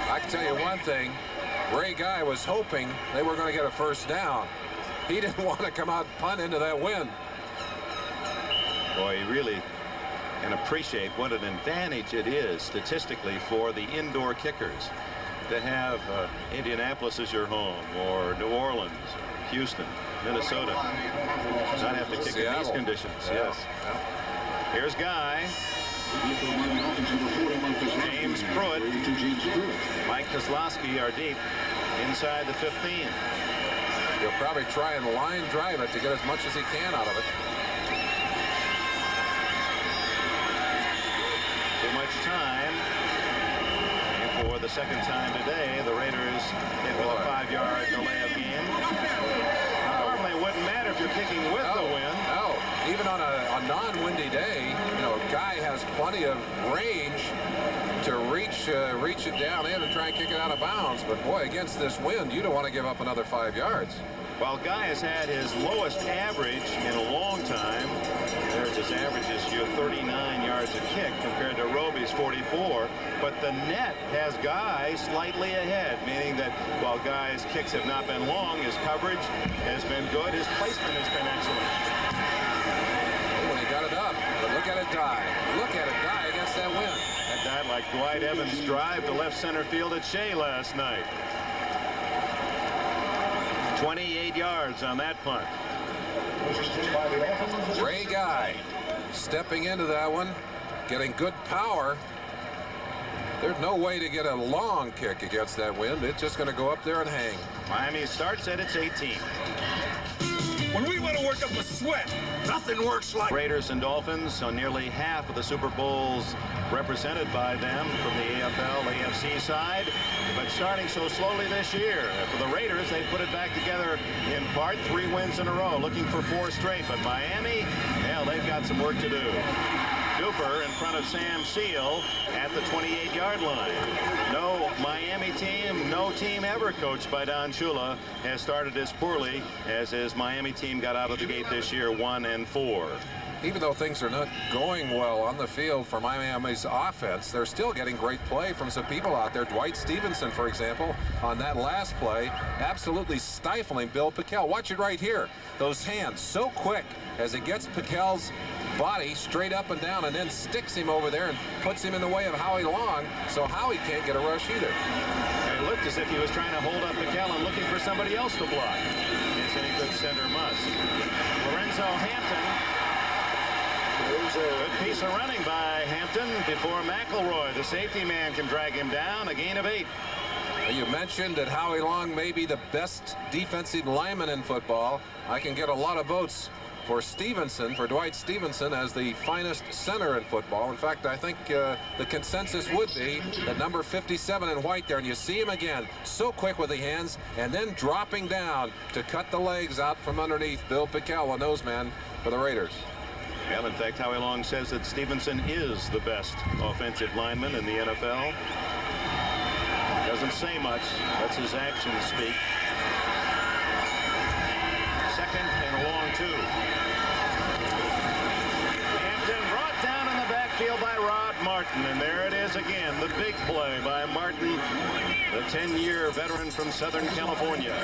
S4: I can tell you one thing. Ray Guy was hoping they were going to get a first down. He didn't want to come out and punt into that wind.
S3: Boy, you really can appreciate what an advantage it is statistically for the indoor kickers to have Indianapolis as your home, or New Orleans, Houston, Minnesota. Not have to kick in these conditions.
S4: Yeah.
S3: Yes. Here's Guy. James Pruitt. Mike Kozlowski are deep inside the 15.
S4: He'll probably try and line drive it to get as much as he can out of it.
S3: Too much time. And for the second time today, the Raiders hit with a 5-yard delay of game. Normally it wouldn't matter if you're kicking with the wind.
S4: No, even on a non-windy day, you know, Guy has plenty of range to reach it down in and try and kick it out of bounds. But boy, against this wind, you don't want to give up another 5 yards.
S3: While Guy has had his lowest average in a long time, there's his average is 39 yards a kick compared to Roby's 44. But the net has Guy slightly ahead, meaning that while Guy's kicks have not been long, his coverage has been good. His placement has been excellent.
S4: Oh, when he got it up, but look at it die. Look at it die against that wind.
S3: That died like Dwight Evans' drive to left center field at Shea last night. 28 yards on that punt.
S4: Ray Guy stepping into that one, getting good power. There's no way to get a long kick against that wind. It's just going to go up there and hang.
S3: Miami starts at its 18.
S6: When we want to work up a sweat, nothing works like
S3: Raiders and Dolphins on nearly half of the Super Bowls represented by them from the AFL, AFC side, but starting so slowly this year. For the Raiders, they put it back together in part, 3 wins in a row, looking for 4 straight. But Miami, hell, they've got some work to do. Cooper in front of Sam Seal at the 28-yard line. No Miami team, no team ever coached by Don Shula has started as poorly as his Miami team got out of the gate this year, 1-4.
S4: Even though things are not going well on the field for Miami's offense, they're still getting great play from some people out there. Dwight Stevenson, for example, on that last play, absolutely stifling Bill Pickel. Watch it right here. Those hands so quick as it gets Pickel's body straight up and down and then sticks him over there and puts him in the way of Howie Long, so Howie can't get a rush either.
S3: It looked as if he was trying to hold up Pickel and looking for somebody else to block. It's any good center must. Lorenzo Hampton. Good piece of running by Hampton before McElroy, the safety man, can drag him down. A gain of 8.
S4: You mentioned that Howie Long may be the best defensive lineman in football. I can get a lot of votes for Stevenson, for Dwight Stevenson, as the finest center in football. In fact, I think the consensus would be that number 57 in white there, and you see him again, so quick with the hands, and then dropping down to cut the legs out from underneath Bill Pickel, a nose man for the Raiders.
S3: Well, in fact, Howie Long says that Stevenson is the best offensive lineman in the NFL. Doesn't say much. Lets his actions speak. Second and a long 2. Hampton brought down in the backfield by Rod Martin, and there it is again, the big play by Martin, the 10-year veteran from Southern California.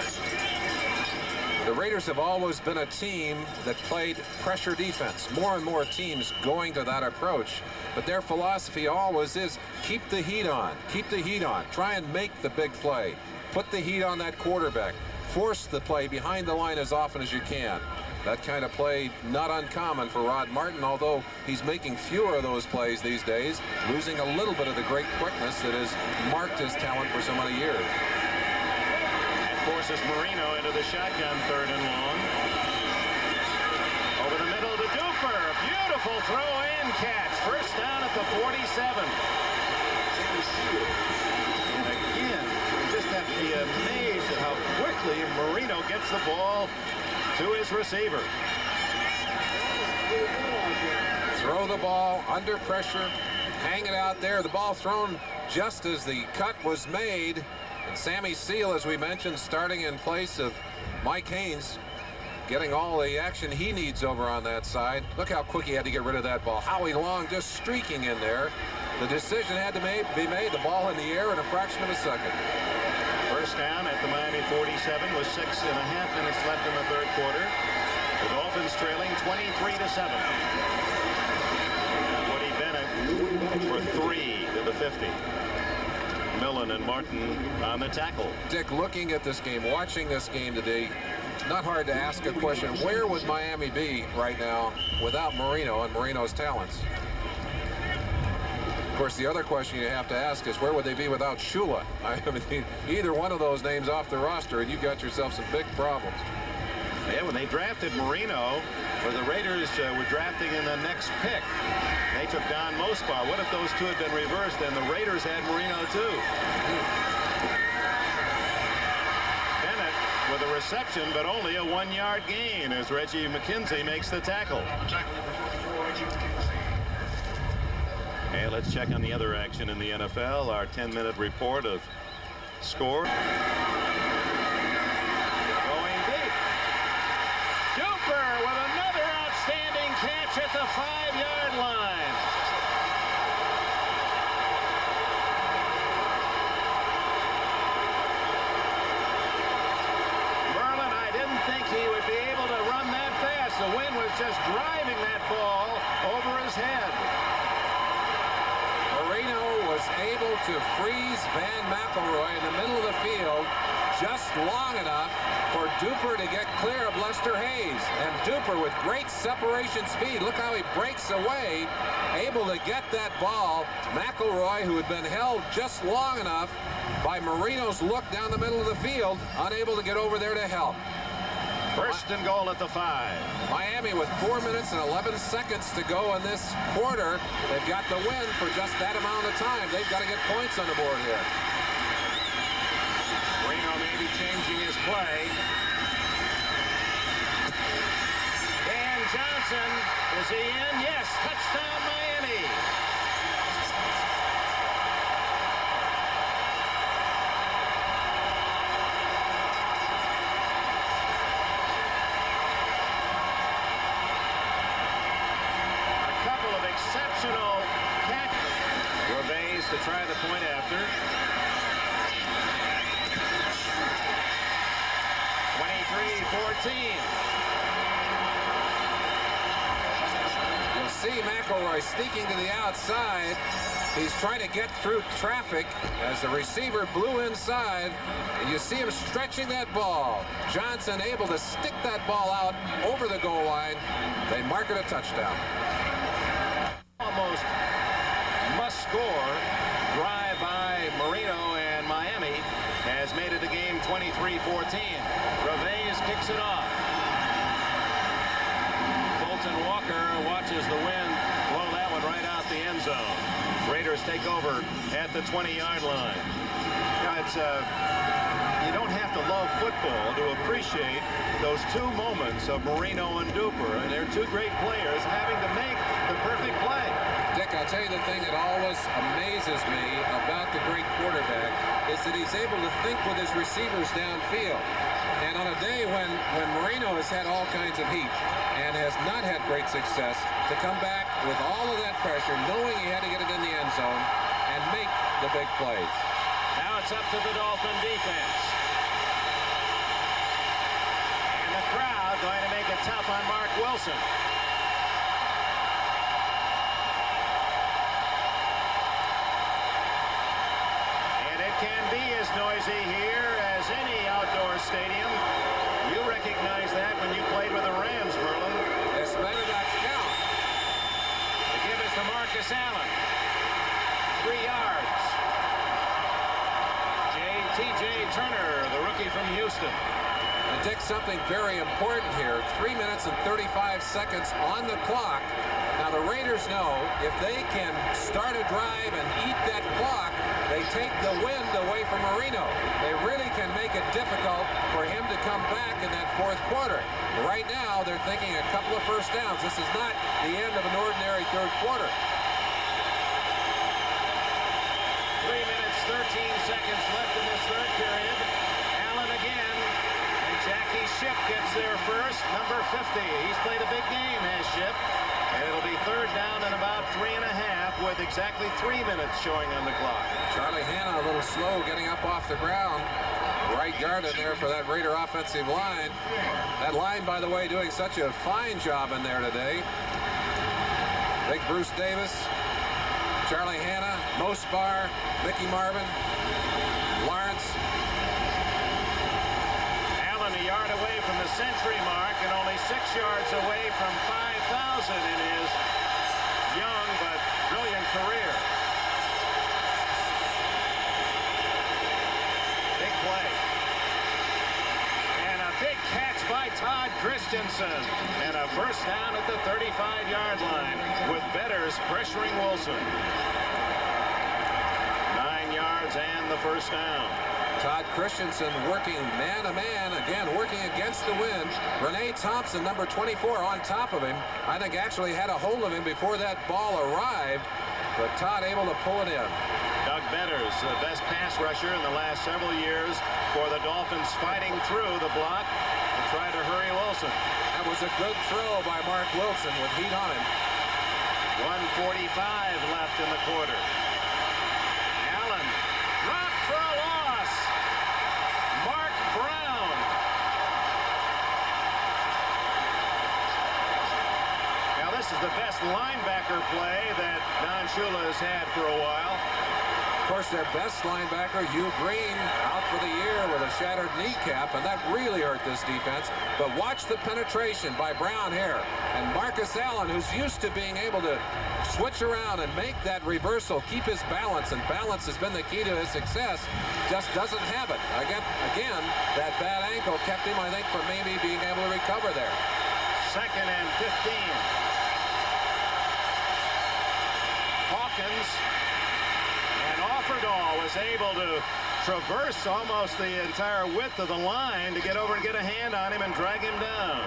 S4: The The Raiders have always been a team that played pressure defense. More and more teams going to that approach. But their philosophy always is keep the heat on. Keep the heat on. Try and make the big play. Put the heat on that quarterback. Force the play behind the line as often as you can. That kind of play not uncommon for Rod Martin, although he's making fewer of those plays these days, losing a little bit of the great quickness that has marked his talent for so many years.
S3: Forces Marino into the shotgun, 3rd and long. Over the middle to Duper. Beautiful throw and catch. First down at the 47. And again, you just have to be amazed at how quickly Marino gets the ball to his receiver.
S4: Throw the ball under pressure, hang it out there. The ball thrown just as the cut was made. And Sammy Seal, as we mentioned, starting in place of Mike Haynes, getting all the action he needs over on that side. Look how quick he had to get rid of that ball. Howie Long just streaking in there. The decision had to be made. The ball in the air in a fraction of a second.
S3: First down at the Miami 47 with 6.5 minutes left in the 3rd quarter. The Dolphins trailing 23-7. Woody Bennett for 3 to the 50. Millen and Martin on the tackle.
S4: Dick, looking at this game, watching this game today, not hard to ask a question. Where would Miami be right now without Marino and Marino's talents? Of course, the other question you have to ask is where would they be without Shula? I mean, either one of those names off the roster, and you've got yourself some big problems.
S3: Yeah, when they drafted Marino, or the Raiders were drafting in the next pick, they took Don Mospar. What if those two had been reversed and the Raiders had Marino too? Bennett with a reception, but only a 1-yard gain as Reggie McKenzie makes the tackle. And let's check on the other action in the NFL. Our 10-minute report of score. With another outstanding catch at the 5-yard line. Merlin, I didn't think he would be able to run that fast. The wind was just driving that ball over his head.
S4: Marino was able to freeze Van McElroy in the middle of the field just long enough for Duper to get clear of Lester Hayes. And Duper with great separation speed. Look how he breaks away, able to get that ball. McElroy, who had been held just long enough by Marino's look down the middle of the field, unable to get over there to help.
S3: First and goal at the 5.
S4: Miami with 4 minutes and 11 seconds to go in this quarter. They've got the win for just that amount of time. They've got to get points on the board here.
S3: Marino may be changing his play. Dan Johnson, is he in? Yes, touchdown Miami. A couple of exceptional catches. Gervais to try the point after. 23-14.
S4: You'll see McElroy sneaking to the outside. He's trying to get through traffic as the receiver blew inside. And you see him stretching that ball. Johnson able to stick that ball out over the goal line. They mark it a touchdown.
S3: Almost must score drive by Marino and Miami has made it a game 23-14. Gervais kicks it off. Fulton Walker watches the wind blow that one right out the end zone. Raiders take over at the 20-yard line. You don't have to love football to appreciate those two moments of Marino and Duper, and they're two great players having to make the perfect play.
S4: Dick, I'll tell you the thing that always amazes me about the great quarterback is that he's able to think with his receivers downfield. And on a day when Marino has had all kinds of heat and has not had great success, to come back with all of that pressure, knowing he had to get it in the end zone and make the big plays.
S3: Now it's up to the Dolphin defense. And the crowd going to make it tough on Mark Wilson. And it can be as noisy here as any outdoor stadium. You recognize that when you played with the Rams, Merlin.
S4: This better not count.
S3: The give is to Marcus Allen. 3 yards. T.J. Turner, the rookie from Houston.
S4: And Dick, something very important here. 3 minutes and 35 seconds on the clock. Now the Raiders know if they can start a drive and eat that clock, they take the wind away from Marino. They really can make it difficult for him to come back in that fourth quarter. Right now, they're thinking a couple of first downs. This is not the end of an ordinary third quarter.
S3: 3 minutes, 13 seconds left in this third period. Allen again. And Jackie Shipp gets there first, number 50. He's played a big game, has Shipp. And it'll be third down and about 3.5 with exactly 3 minutes showing on the clock.
S4: Charlie Hanna a little slow getting up off the ground. Right guard in there for that Raider offensive line. That line, by the way, doing such a fine job in there today. Big Bruce Davis, Charlie Hanna, Mo Spar, Mickey Marvin, Lawrence.
S3: Allen a yard away from the century mark and only 6 yards away from 5,000 in his young but brilliant career. Big play. And a big catch by Todd Christensen. And a first down at the 35-yard line with Betters pressuring Wilson. 9 yards and the first down.
S4: Todd Christensen working man-to-man, again working against the wind. Renee Thompson, number 24, on top of him. I think actually had a hold of him before that ball arrived, but Todd able to pull it in.
S3: Doug Betters, the best pass rusher in the last several years for the Dolphins, fighting through the block and trying to hurry Wilson.
S4: That was a good throw by Mark Wilson with heat on him.
S3: 1:45 left in the quarter. Allen dropped for a loss. Mark Brown. Now this is the best linebacker play that Don Shula has had for a while.
S4: Of course, their best linebacker, Hugh Green, out for the year with a shattered kneecap, and that really hurt this defense. But watch the penetration by Brown here. And Marcus Allen, who's used to being able to switch around and make that reversal, keep his balance, and balance has been the key to his success, just doesn't have it. Again, that bad ankle kept him, I think, from maybe being able to recover there.
S3: 2nd and 15. Hawkins. And Offerdahl was able to traverse almost the entire width of the line to get over and get a hand on him and drag him down.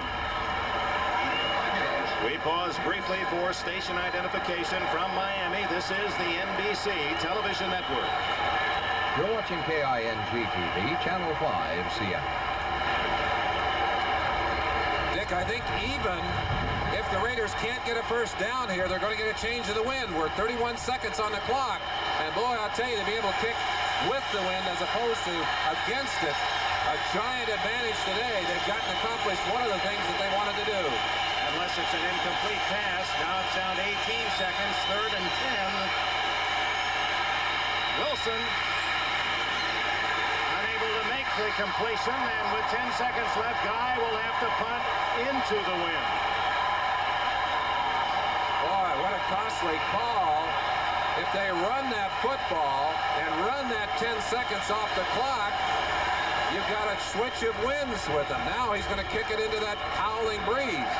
S3: We pause briefly for station identification from Miami. This is the NBC Television Network.
S7: You're watching KING-TV, Channel 5, Seattle.
S4: Dick, I think even if the Raiders can't get a first down here, they're going to get a change of the wind. We're 31 seconds on the clock. And boy, I'll tell you, to be able to kick with the wind as opposed to against it, a giant advantage today. They've gotten accomplished one of the things that they wanted to do.
S3: Unless it's an incomplete pass. Now it's down to 18 seconds, 3rd and 10. Wilson unable to make the completion, and with 10 seconds left, Guy will have to punt into the wind.
S4: Boy, what a costly call. If they run that football and run that 10 seconds off the clock, you've got a switch of winds with him. Now he's going to kick it into that howling breeze.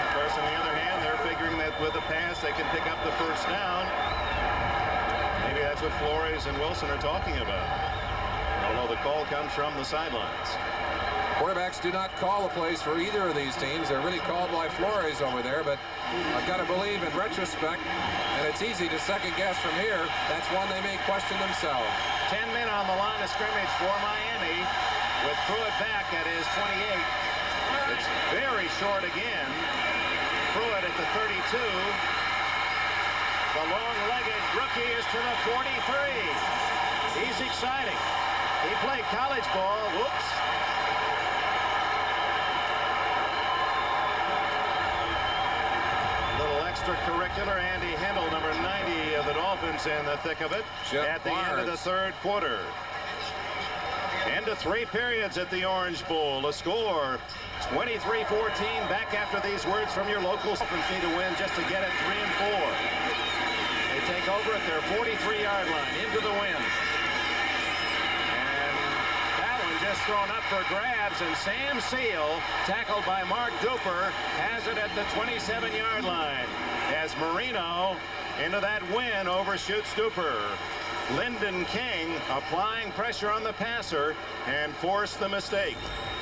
S3: Of course, on the other hand, they're figuring that with a pass they can pick up the first down. Maybe that's what Flores and Wilson are talking about. Although the call comes from the sidelines.
S4: Quarterbacks do not call the plays for either of these teams. They're really called by Flores over there, but I've got to believe in retrospect, and it's easy to second guess from here, that's one they may question themselves.
S3: 10 men on the line of scrimmage for Miami with Pruitt back at his 28. It's very short again. Pruitt at the 32. The long-legged rookie is to the 43. He's exciting. He played college ball. Whoops. extracurricular. Andy Hendel, number 90 of the Dolphins, in the thick of it at the end of the third quarter. Into 3 periods at the Orange Bowl. The score 23-14. Back after these words from your local. Dolphins need to win just to get it 3 and 4. They take over at their 43-yard line into the wind. And that one just thrown up for grabs, and Sam Seal, tackled by Mark Duper, has it at the 27-yard line as Marino into that win overshoots Duper. Lyndon King applying pressure on the passer and forced the mistake.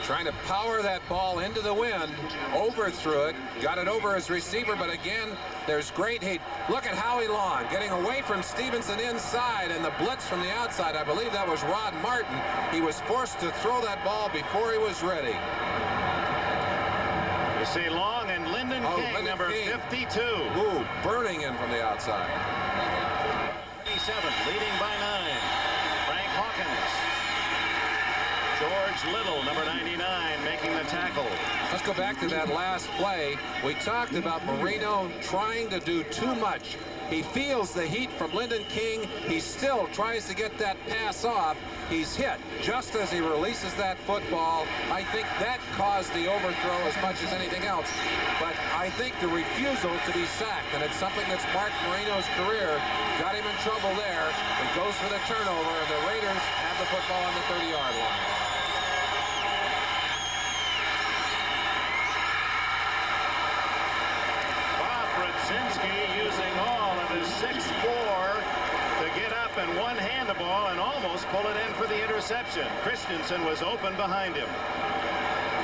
S4: Trying to power that ball into the wind, overthrew it, got it over his receiver, but again, there's great heat. Look at Howie Long getting away from Stevenson inside, and the blitz from the outside. I believe that was Rod Martin. He was forced to throw that ball before he was ready.
S3: You see Long and Lyndon King, number 52.
S4: Ooh, burning in from the outside.
S3: 27, leading by 9. Frank Hawkins. George Little, number 99, making the tackle.
S4: Let's go back to that last play. We talked about Marino trying to do too much. He feels the heat from Lyndon King. He still tries to get that pass off. He's hit just as he releases that football. I think that caused the overthrow as much as anything else. But I think the refusal to be sacked, and it's something that's marked Marino's career, got him in trouble there. It goes for the turnover, and the Raiders have the football on the 30-yard line.
S3: Brzezinski using all of his 6'4" to get up and one-hand the ball and almost pull it in for the interception. Christensen was open behind him.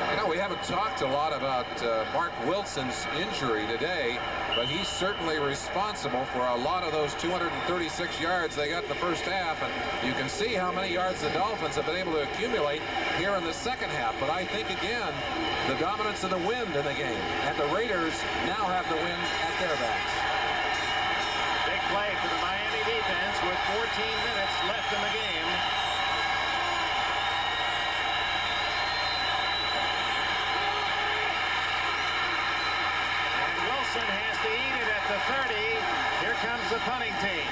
S4: You know, we haven't talked a lot about Mark Wilson's injury today, but he's certainly responsible for a lot of those 236 yards they got in the first half, and you can see how many yards the Dolphins have been able to accumulate here in the second half. But I think, again, the dominance of the wind in the game, and the Raiders now have the wind at their backs.
S3: Big play for the Miami defense with 14 minutes left in the game. Has to eat it at the 30. Here comes the punting team.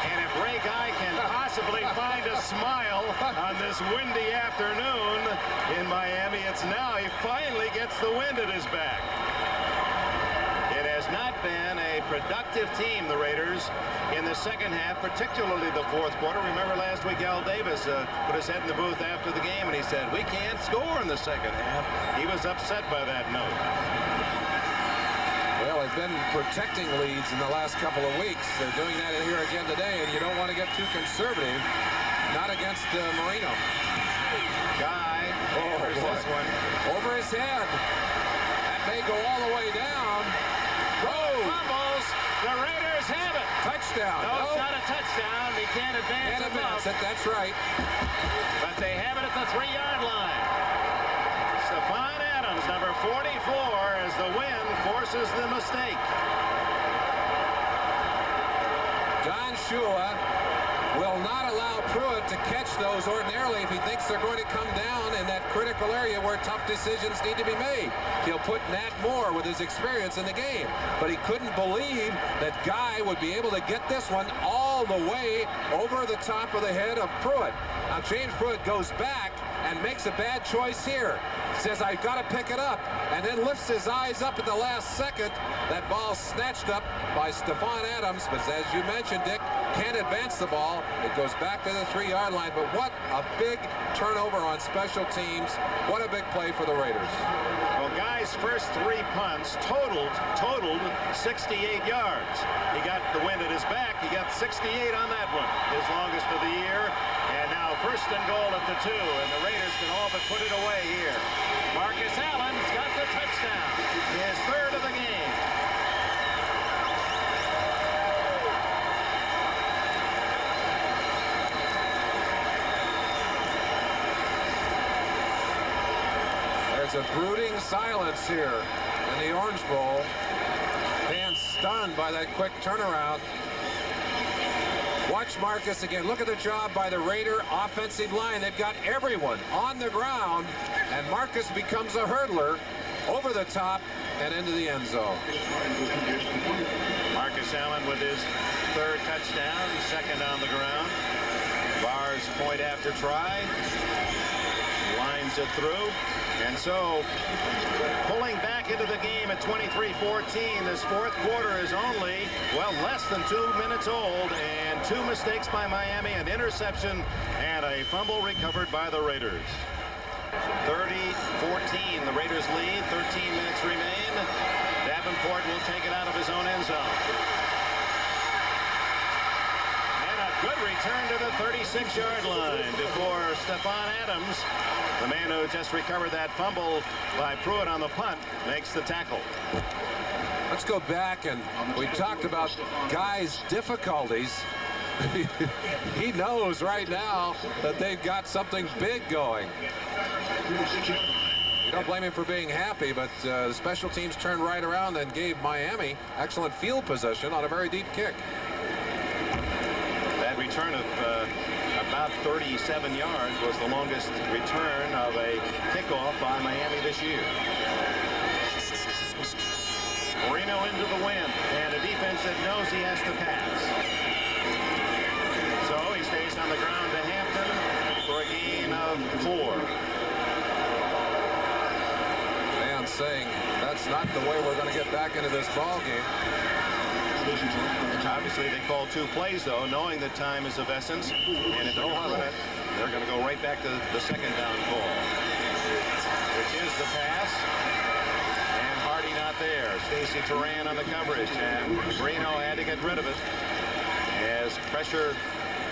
S3: And if Ray Guy can possibly find a smile on this windy afternoon in Miami, it's now. He finally gets the wind at his back. It has not been a productive team, the Raiders, in the second half, particularly the fourth quarter. Remember last week Al Davis put his head in the booth after the game and he said, "We can't score in the second half." He was upset by that note.
S4: Well, they've been protecting leads in the last couple of weeks. They're doing that in here again today, and you don't want to get too conservative. Not against Marino.
S3: Guy hammers this one.
S4: Over his head. That may go all the way down.
S3: Fumbles. The Raiders have it.
S4: Touchdown.
S3: No, it's not a touchdown. They can't advance enough.
S4: That's right.
S3: But they have it at the 3-yard line. Stephon Adams, number 44, as the wind forces the mistake.
S4: Don Shula will not allow Pruitt to catch those ordinarily if he thinks they're going to come down in that critical area where tough decisions need to be made. He'll put Nat Moore with his experience in the game, but he couldn't believe that Guy would be able to get this one all the way over the top of the head of Pruitt. Now James Pruitt goes back and makes a bad choice here. Says, "I've got to pick it up," and then lifts his eyes up at the last second. That ball snatched up by Stephon Adams, but as you mentioned, Dick, can't advance the ball. It goes back to the 3-yard line, but what a big turnover on special teams. What a big play for the Raiders.
S3: Well, Guy's first 3 punts totaled 68 yards. He got the wind at his back. He got 68 on that one, his longest of the year. And now first and goal at the 2, and the Raiders can all but put it away here. Marcus Allen's got the touchdown, his 3rd of the game.
S4: There's a brooding silence here in the Orange Bowl. Fans stunned by that quick turnaround. Watch Marcus again. Look at the job by the Raider offensive line. They've got everyone on the ground, and Marcus becomes a hurdler over the top, and into the end zone.
S3: Marcus Allen with his third touchdown, second on the ground. Barr's point after try. Lines it through. And so, pulling back into the game at 23-14, this fourth quarter is only, well, less than 2 minutes old, and 2 mistakes by Miami, an interception, and a fumble recovered by the Raiders. 30-14, the Raiders lead, 13 minutes remain. Davenport will take it out of his own end zone. And a good return to the 36-yard line before Stephon Adams, the man who just recovered that fumble by Pruitt on the punt, makes the tackle.
S4: Let's go back, and we talked about guys' difficulties. He knows right now that they've got something big going. You don't blame him for being happy, but the special teams turned right around and gave Miami excellent field position on a very deep kick.
S3: That return of about 37 yards was the longest return of a kickoff by Miami this year. Marino into the wind, and a defense that knows he has to pass. So he stays on the ground to Hampton for a gain of 4.
S4: Fans saying that's not the way we're going to get back into this ball game.
S3: Obviously, they called 2 plays, though, knowing that time is of essence. And if they don't run it, they're going to go right back to the second down call, which is the pass. And Hardy not there. Stacy Turan on the coverage, and Marino had to get rid of it as pressure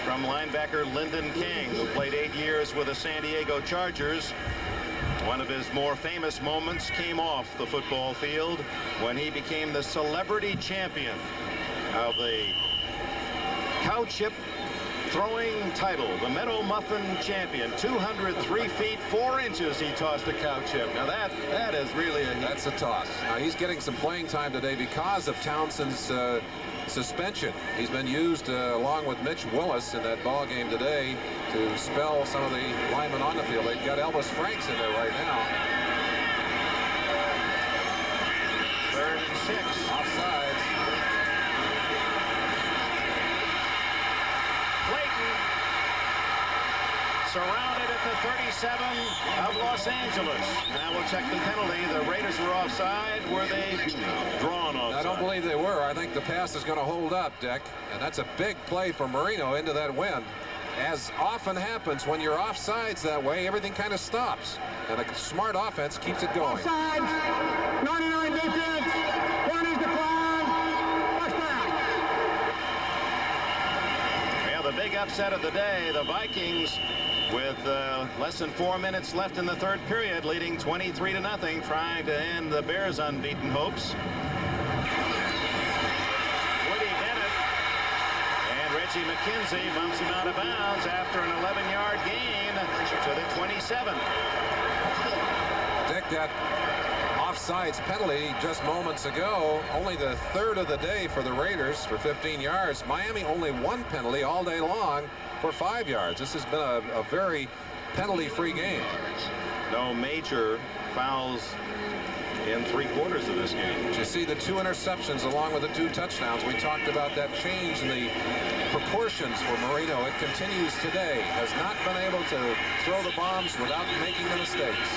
S3: from linebacker Lyndon King, who played 8 years with the San Diego Chargers. One of his more famous moments came off the football field when he became the celebrity champion of the cow chip throwing title, the Meadow Muffin champion. 203 feet 4 inches he tossed a cow chip. Now that is really
S4: that's a toss. Now he's getting some playing time today because of Townsend's suspension. He's been used along with Mitch Willis in that ball game today to spell some of the linemen on the field. They've got Elvis Franks in there right now.
S3: 3rd and 6.
S4: Offsides.
S3: Clayton surrounded at the 37 of Los Angeles. Now we'll check the penalty. The Raiders were offside. Were they drawn offside?
S4: I don't believe they were. I think the pass is going to hold up, Dick. And that's a big play for Marino into that wind. As often happens when you're offsides that way, everything kind of stops. And a smart offense keeps it going.
S6: Offsides. 99 defense. 1 is declined. Touchdown.
S3: Well, the big upset of the day, the Vikings, with less than 4 minutes left in the third period, leading 23-0, trying to end the Bears' unbeaten hopes. Woody Bennett and Reggie McKenzie bumps him out of bounds after an 11-yard gain to the 27.
S4: Dick, that offsides penalty just moments ago, only the 3rd of the day for the Raiders for 15 yards. Miami only 1 penalty all day long for 5 yards. This has been a very penalty-free game.
S3: No major fouls in 3/4 of this game.
S4: You see the 2 interceptions along with the 2 touchdowns. We talked about that change in the proportions for Marino. It continues today. Has not been able to throw the bombs without making the mistakes.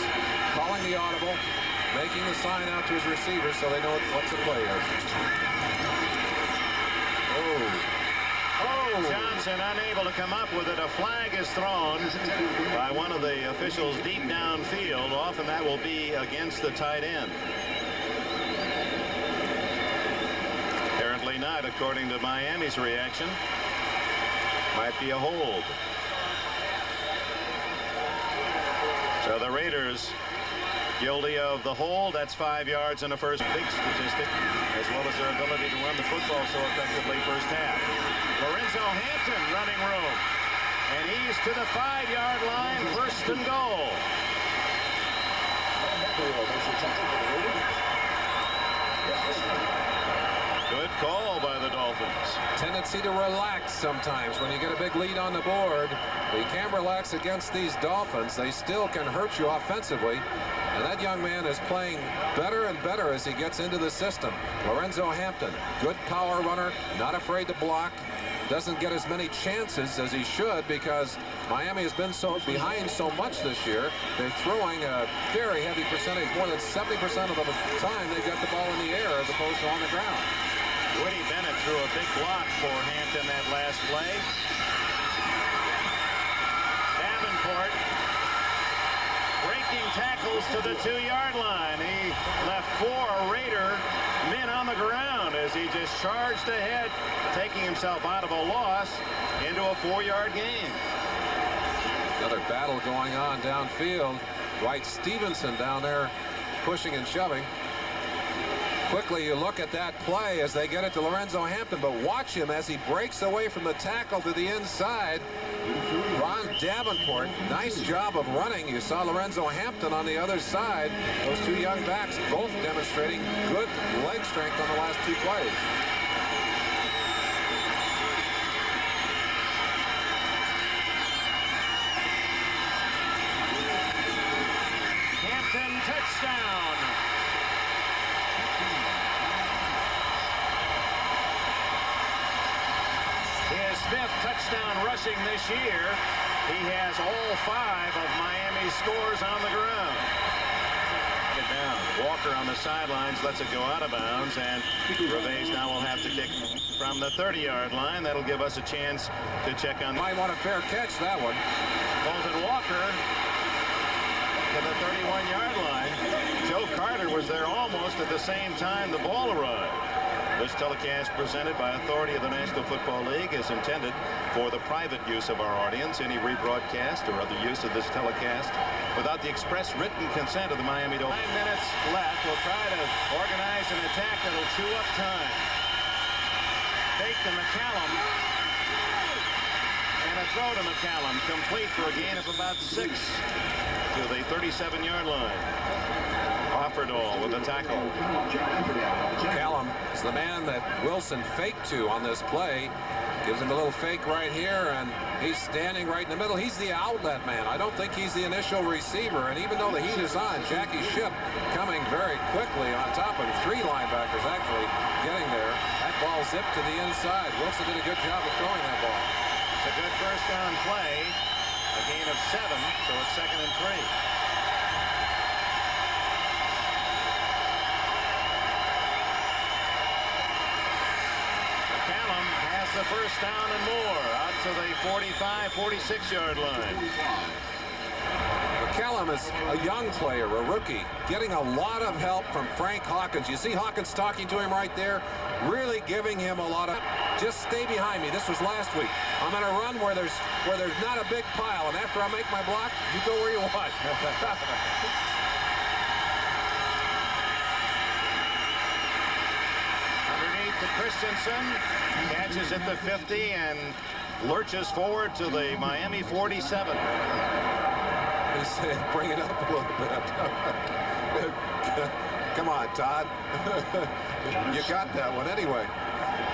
S4: Calling the audible, making the sign out to his receivers so they know what the play is.
S3: Johnson unable to come up with it. A flag is thrown by one of the officials deep downfield. Often that will be against the tight end. Apparently not, according to Miami's reaction. Might be a hold. So the Raiders guilty of the hold. That's 5 yards and a first. Big statistic, as well as their ability to run the football so effectively first half. Lorenzo Hampton running room. And he's to the 5-yard line, 1st and goal. Good call by the Dolphins.
S4: Tendency to relax sometimes when you get a big lead on the board. You can't relax against these Dolphins. They still can hurt you offensively. And that young man is playing better and better as he gets into the system. Lorenzo Hampton, good power runner, not afraid to block. Doesn't get as many chances as he should because Miami has been so behind so much this year. They're throwing a very heavy percentage. More than 70% of the time they've got the ball in the air as opposed to on the ground.
S3: Woody Bennett threw a big block for Hampton that last play. Davenport breaking tackles to the 2-yard line. He left 4 Raider men on the ground as he just charged ahead, taking himself out of a loss into a 4-yard gain.
S4: Another battle going on downfield. Dwight Stevenson down there pushing and shoving. Quickly you look at that play as they get it to Lorenzo Hampton, but watch him as he breaks away from the tackle to the inside. Ron Davenport, nice job of running. You saw Lorenzo Hampton on the other side. Those 2 young backs both demonstrating good leg strength on the last 2 plays.
S3: Hampton touchdown. His 5th touchdown rushing this year. He has all 5 of Miami's scores on the ground. Get down. Walker on the sidelines lets it go out of bounds, and Reves now will have to kick from the 30-yard line. That'll give us a chance to check on.
S4: Might want a fair catch, that one.
S3: Colton Walker to the 31-yard line. Joe Carter was there almost at the same time the ball arrived. This telecast presented by authority of the National Football League is intended for the private use of our audience. Any rebroadcast or other use of this telecast without the express written consent of the Miami Dolphins. 9 minutes left. We'll try to organize an attack that'll chew up time. Fake to McCallum. And a throw to McCallum. Complete for a gain of about 6 to the 37-yard line. Offerdahl with a tackle.
S4: McCallum is the man that Wilson faked to on this play. Gives him a little fake right here, and he's standing right in the middle. He's the outlet man. I don't think he's the initial receiver. And even though the heat is on, Jackie Shipp coming very quickly on top of 3 linebackers actually getting there. That ball zipped to the inside. Wilson did a good job of throwing that ball.
S3: It's a good first down play. A gain of 7, so it's 2nd and 3. The first down and more out to the 45, 46-yard line.
S4: McCallum is a young player, a rookie, getting a lot of help from Frank Hawkins. You see Hawkins talking to him right there, really giving him a lot of. Just stay behind me. This was last week. I'm going to run where there's not a big pile, and after I make my block, you go where you want.
S3: Underneath to Christensen. Catches at the 50 and lurches forward to the Miami 47.
S4: He said, bring it up a little bit. Come on, Todd. You got that one anyway.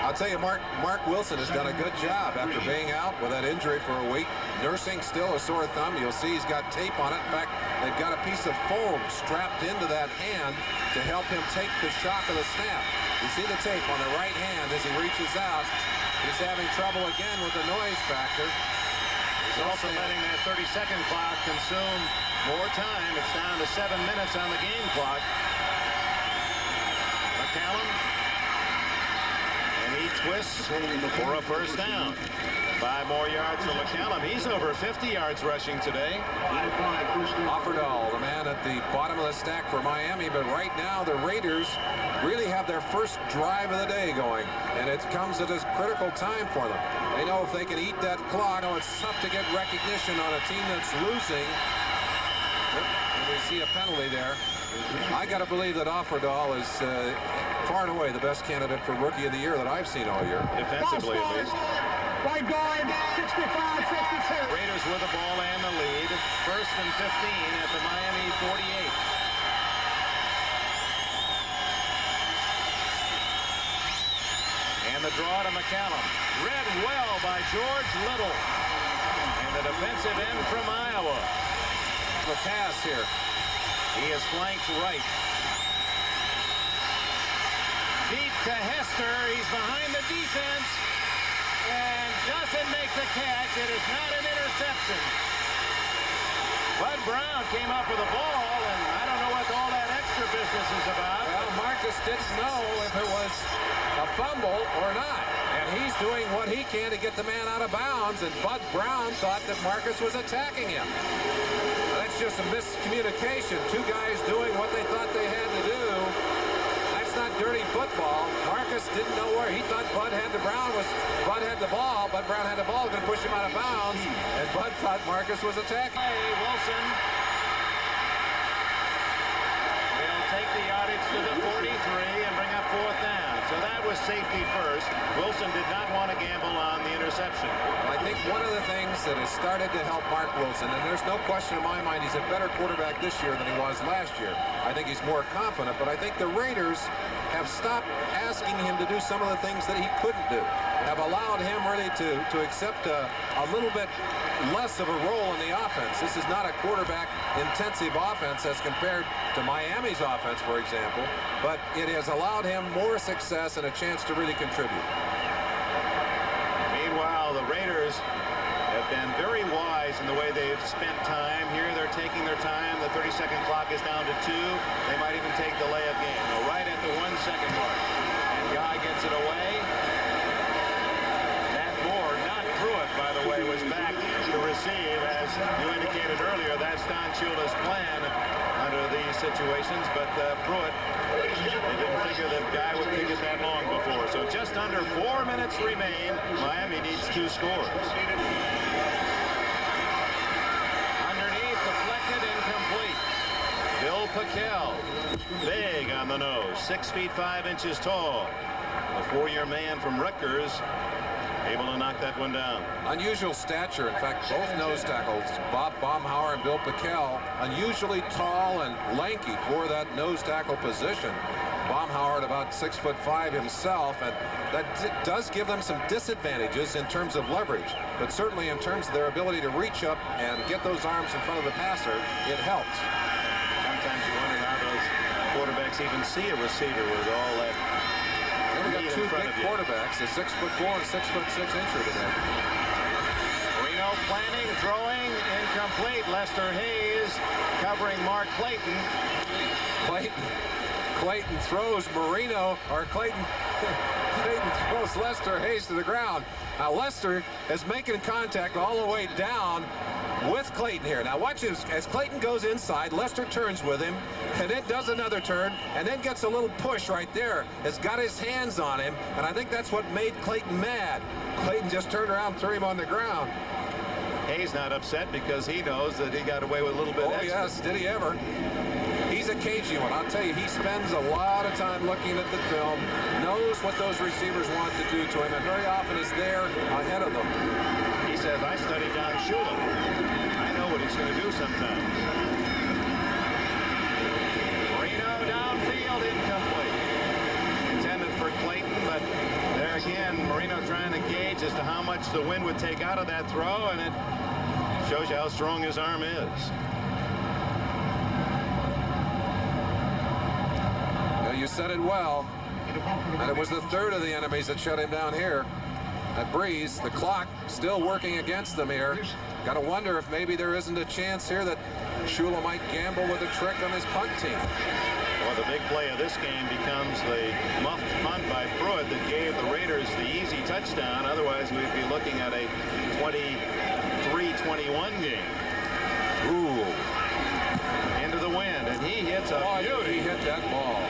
S4: I'll tell you, Mark Wilson has done a good job after being out with that injury for a week. Nursing still a sore thumb. You'll see he's got tape on it. In fact, they've got a piece of foam strapped into that hand to help him take the shock of the snap. You see the tape on the right hand as he reaches out. He's having trouble again with the noise factor.
S3: He's also letting that 30-second clock consume more time. It's down to 7 minutes on the game clock. McCallum. And he twists for a first down. 5 more yards for McCallum. He's over 50 yards rushing today.
S4: Offerdahl, the man at the bottom of the stack for Miami, but right now the Raiders really have their first drive of the day going, and it comes at a critical time for them. They know if they can eat that clock, it's tough to get recognition on a team that's losing. And we see a penalty there. I got to believe that Offerdahl is far and away the best candidate for Rookie of the Year that I've seen all year.
S3: Defensively, at least.
S6: Right guard, 65-62.
S3: Raiders with the ball and the lead. 1st and 15 at the Miami 48. And the draw to McCallum. Read well by George Little. And the defensive end from Iowa.
S4: The pass here.
S3: He is flanked right. Deep to Hester. He's behind the defense and doesn't make the catch. It is not an interception. Bud Brown came up with a ball, and I don't know what all that extra business is about.
S4: Well, Marcus didn't know if it was a fumble or not. And he's doing what he can to get the man out of bounds, and Bud Brown thought that Marcus was attacking him. That's just a miscommunication. Two guys doing what they thought they had to do. That's not dirty football. Marcus didn't know where. He thought Bud had the ball. Bud Brown had the ball, going to push him out of bounds, and Bud thought Marcus was attacking.
S3: Hey, Wilson will take the yardage to the 43 and bring up 4th down. So that was safety first. Wilson did not want to gamble on the interception.
S4: I think one of the things that has started to help Mark Wilson, and there's no question in my mind he's a better quarterback this year than he was last year. I think he's more confident, but I think the Raiders have stopped asking him to do some of the things that he couldn't do, have allowed him really to accept a little bit less of a role in the offense. This is not a quarterback-intensive offense as compared to Miami's offense, for example, but it has allowed him more success and a chance to really contribute.
S3: Meanwhile, the Raiders have been very wise in the way they've spent time. Here they're taking their time. The 30-second clock is down to 2. They might even take the layup game. They're right at the 1-second mark. And Guy gets it away. Matt Moore, not Pruitt, by the way, was back to receive. As you indicated earlier, that's Don Shula's plan under these situations. But Pruitt, they didn't figure that Guy would kick it that long before. So just under 4 minutes remain. Miami needs 2 scores. Underneath, deflected, incomplete. Bill Pickel, big on the nose, 6 feet 5 inches tall. A 4-year man from Rutgers, able to knock that one down.
S4: Unusual stature. In fact, both nose tackles, Bob Baumhauer and Bill Pickel, unusually tall and lanky for that nose tackle position. Baumhauer at about 6'5" himself, and that does give them some disadvantages in terms of leverage, but certainly in terms of their ability to reach up and get those arms in front of the passer, it helps.
S3: Sometimes you wonder how those quarterbacks even see a receiver with all that.
S4: We've got 2 big quarterbacks, a 6'4" and 6'6" incher today.
S3: Marino planning, throwing, incomplete. Lester Hayes covering Mark Clayton.
S4: Clayton throws Marino, or Clayton throws Lester Hayes to the ground. Now Lester is making contact all the way down with Clayton here. Now watch this. As Clayton goes inside, Lester turns with him, and then does another turn, and then gets a little push right there. Has got his hands on him, and I think that's what made Clayton mad. Clayton just turned around, threw him on the ground.
S3: Hayes not upset because he knows that he got away with a little bit extra.
S4: Oh yes, did he ever. He's a cagey one. I'll tell you, he spends a lot of time looking at the film, knows what those receivers want to do to him, and very often is there ahead of them.
S3: He says, I studied Don Shula. I know what he's going to do sometimes. Marino downfield, incomplete. Intended for Clayton, but there again, Marino trying to gauge as to how much the wind would take out of that throw, and it shows you how strong his arm is.
S4: You said it well, and it was the third of the enemies that shut him down here. That Breeze, the clock still working against them here. Got to wonder if maybe there isn't a chance here that Shula might gamble with a trick on his punt team.
S3: Well, the big play of this game becomes the muffed punt by Pruitt that gave the Raiders the easy touchdown. Otherwise, we'd be looking at a 23-21 game.
S4: Ooh.
S3: Into the wind, and he hits a beauty.
S4: He hit that ball.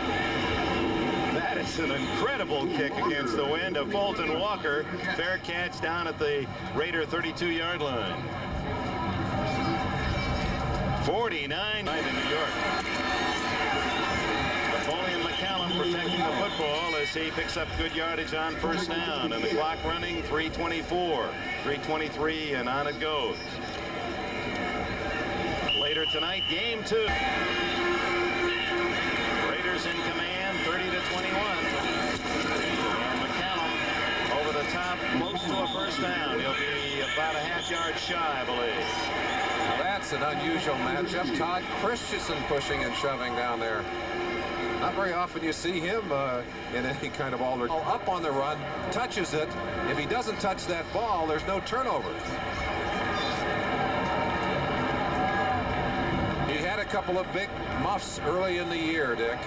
S3: That is an incredible kick against the wind of Fulton Walker. Fair catch down at the Raider 32-yard line. 49 in New York. Napoleon McCallum protecting the football as he picks up good yardage on first down. And the clock running, 3:24, 3:23, and on it goes. Later tonight, game 2. Raiders in command, 30-21. And McCallum over the top close to a first down. He'll be about a half-yard shy, I believe.
S4: Now that's an unusual matchup. Todd Christensen pushing and shoving down there. Not very often you see him in any kind of alter. Up on the run, touches it. If he doesn't touch that ball, there's no turnover. He had a couple of big muffs early in the year, Dick.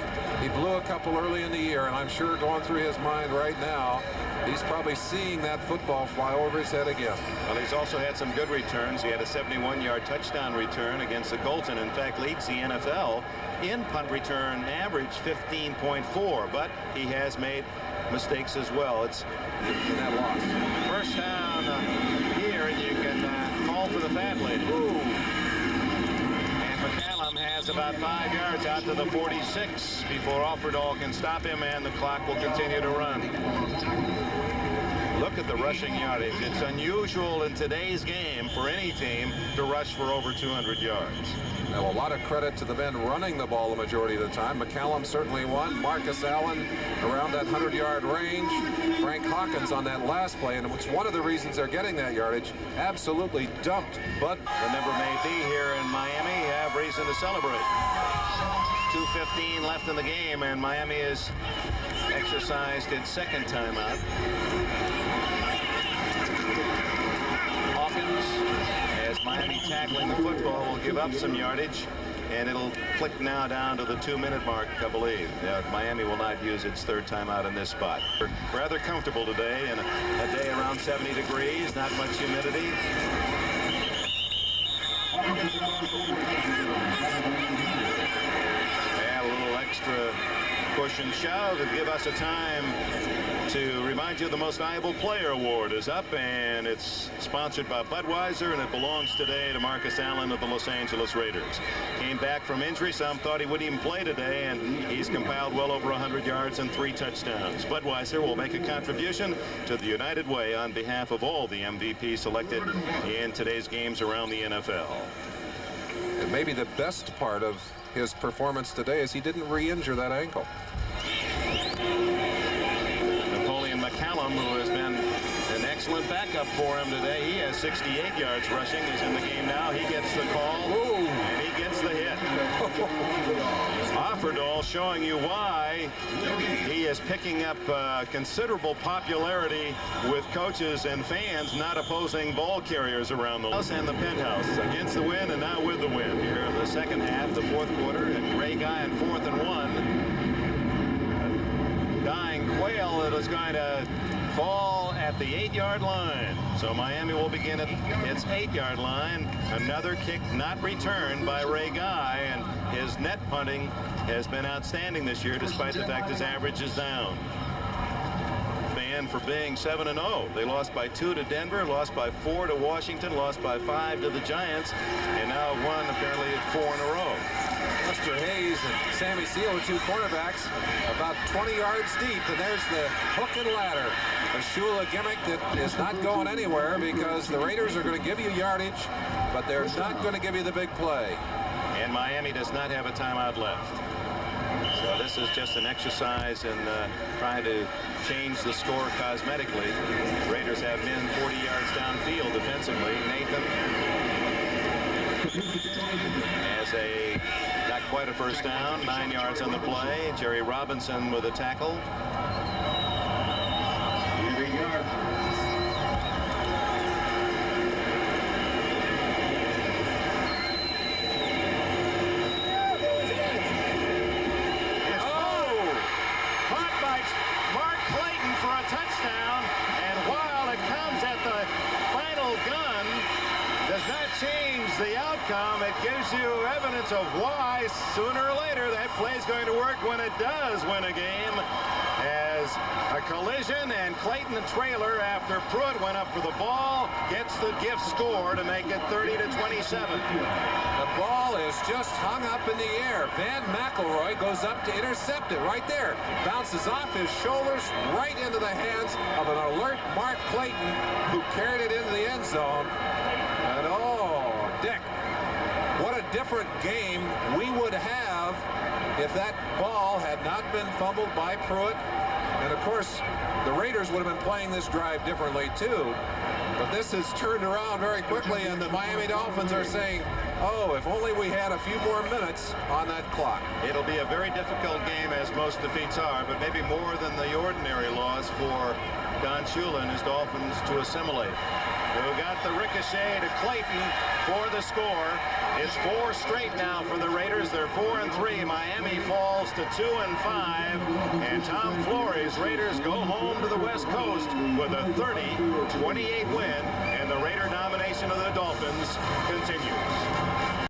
S4: He blew a couple early in the year, and I'm sure going through his mind right now, he's probably seeing that football fly over his head again.
S3: Well, he's also had some good returns. He had a 71-yard touchdown return against the Colts, and in fact leads the NFL in punt return average 15.4, but he has made mistakes as well. It's
S4: in that loss.
S3: First down here, and you can call for the fat lady.
S4: Ooh.
S3: And McCallum has about 5 yards out to the 46 before Offerdahl can stop him, and the clock will continue to run. Look at the rushing yardage. It's unusual in today's game for any team to rush for over 200 yards.
S4: Now, a lot of credit to the men running the ball the majority of the time. McCallum certainly won. Marcus Allen around that 100-yard range. Frank Hawkins on that last play, and it's one of the reasons they're getting that yardage. Absolutely dumped. But
S3: the number may be here in Miami. Have reason to celebrate. 2:15 left in the game, and Miami has exercised its second timeout. Hawkins, as Miami tackling the football, will give up some yardage, and it'll click now down to the 2-minute mark, I believe. Miami will not use its third timeout in this spot. Rather comfortable today, and a day around 70 degrees, not much humidity. And a little extra push and shove to give us a time to remind you the Most Valuable Player Award is up, and it's sponsored by Budweiser, and it belongs today to Marcus Allen of the Los Angeles Raiders. Came back from injury. Some thought he wouldn't even play today, and he's compiled well over 100 yards and 3 touchdowns. Budweiser will make a contribution to the United Way on behalf of all the MVPs selected in today's games around the NFL.
S4: And maybe the best part of his performance today is he didn't re-injure that ankle.
S3: McCallum, who has been an excellent backup for him today. He has 68 yards rushing. He's in the game now. He gets the call. Ooh. And he gets the hit. Offerdahl showing you why he is picking up considerable popularity with coaches and fans not opposing ball carriers around the house and the penthouse. Against the wind and now with the wind here in the second half, the fourth quarter, and Ray Guy in 4th and 1. Dying quail that is going to fall at the 8-yard line. So Miami will begin at its 8-yard line. Another kick not returned by Ray Guy, and his net punting has been outstanding this year despite the fact his average is down. Fan for being 7-0. They lost by 2 to Denver, lost by 4 to Washington, lost by 5 to the Giants, and now won apparently 4 in a row.
S4: Lester Hayes and Sammy Seal, the 2 cornerbacks, about 20 yards deep, and there's the hook and ladder. A Shula gimmick that is not going anywhere because the Raiders are going to give you yardage, but they're not going to give you the big play.
S3: And Miami does not have a timeout left. So this is just an exercise in trying to change the score cosmetically. Raiders have men 40 yards downfield defensively. Nathan has not quite a first down, 9 yards on the play. Jerry Robinson with a tackle. Touchdown, and while it comes at the final gun, does not change the outcome. It gives you evidence of why sooner or later that play is going to work when it does win a game. As a collision, and Clayton, the trailer after Pruitt went up for the ball, gets the gift score to make it 30-27.
S4: The ball is just hung up in the air. Van McElroy goes up to intercept it right there. Bounces off his shoulders right into the hands of an alert Mark Clayton, who carried it into the end zone. And oh, Dick, what a different game we would have if that ball had not been fumbled by Pruitt. And of course, the Raiders would have been playing this drive differently too. But this has turned around very quickly, and the Miami Dolphins are saying, oh, if only we had a few more minutes on that clock.
S3: It'll be a very difficult game, as most defeats are, but maybe more than the ordinary loss for Don Shula and his Dolphins to assimilate. Who got the ricochet to Clayton for the score. It's 4 straight now for the Raiders. They're 4-3. Miami falls to 2-5. And Tom Flory's Raiders go home to the West Coast with a 30-28 win. And the Raider domination of the Dolphins continues.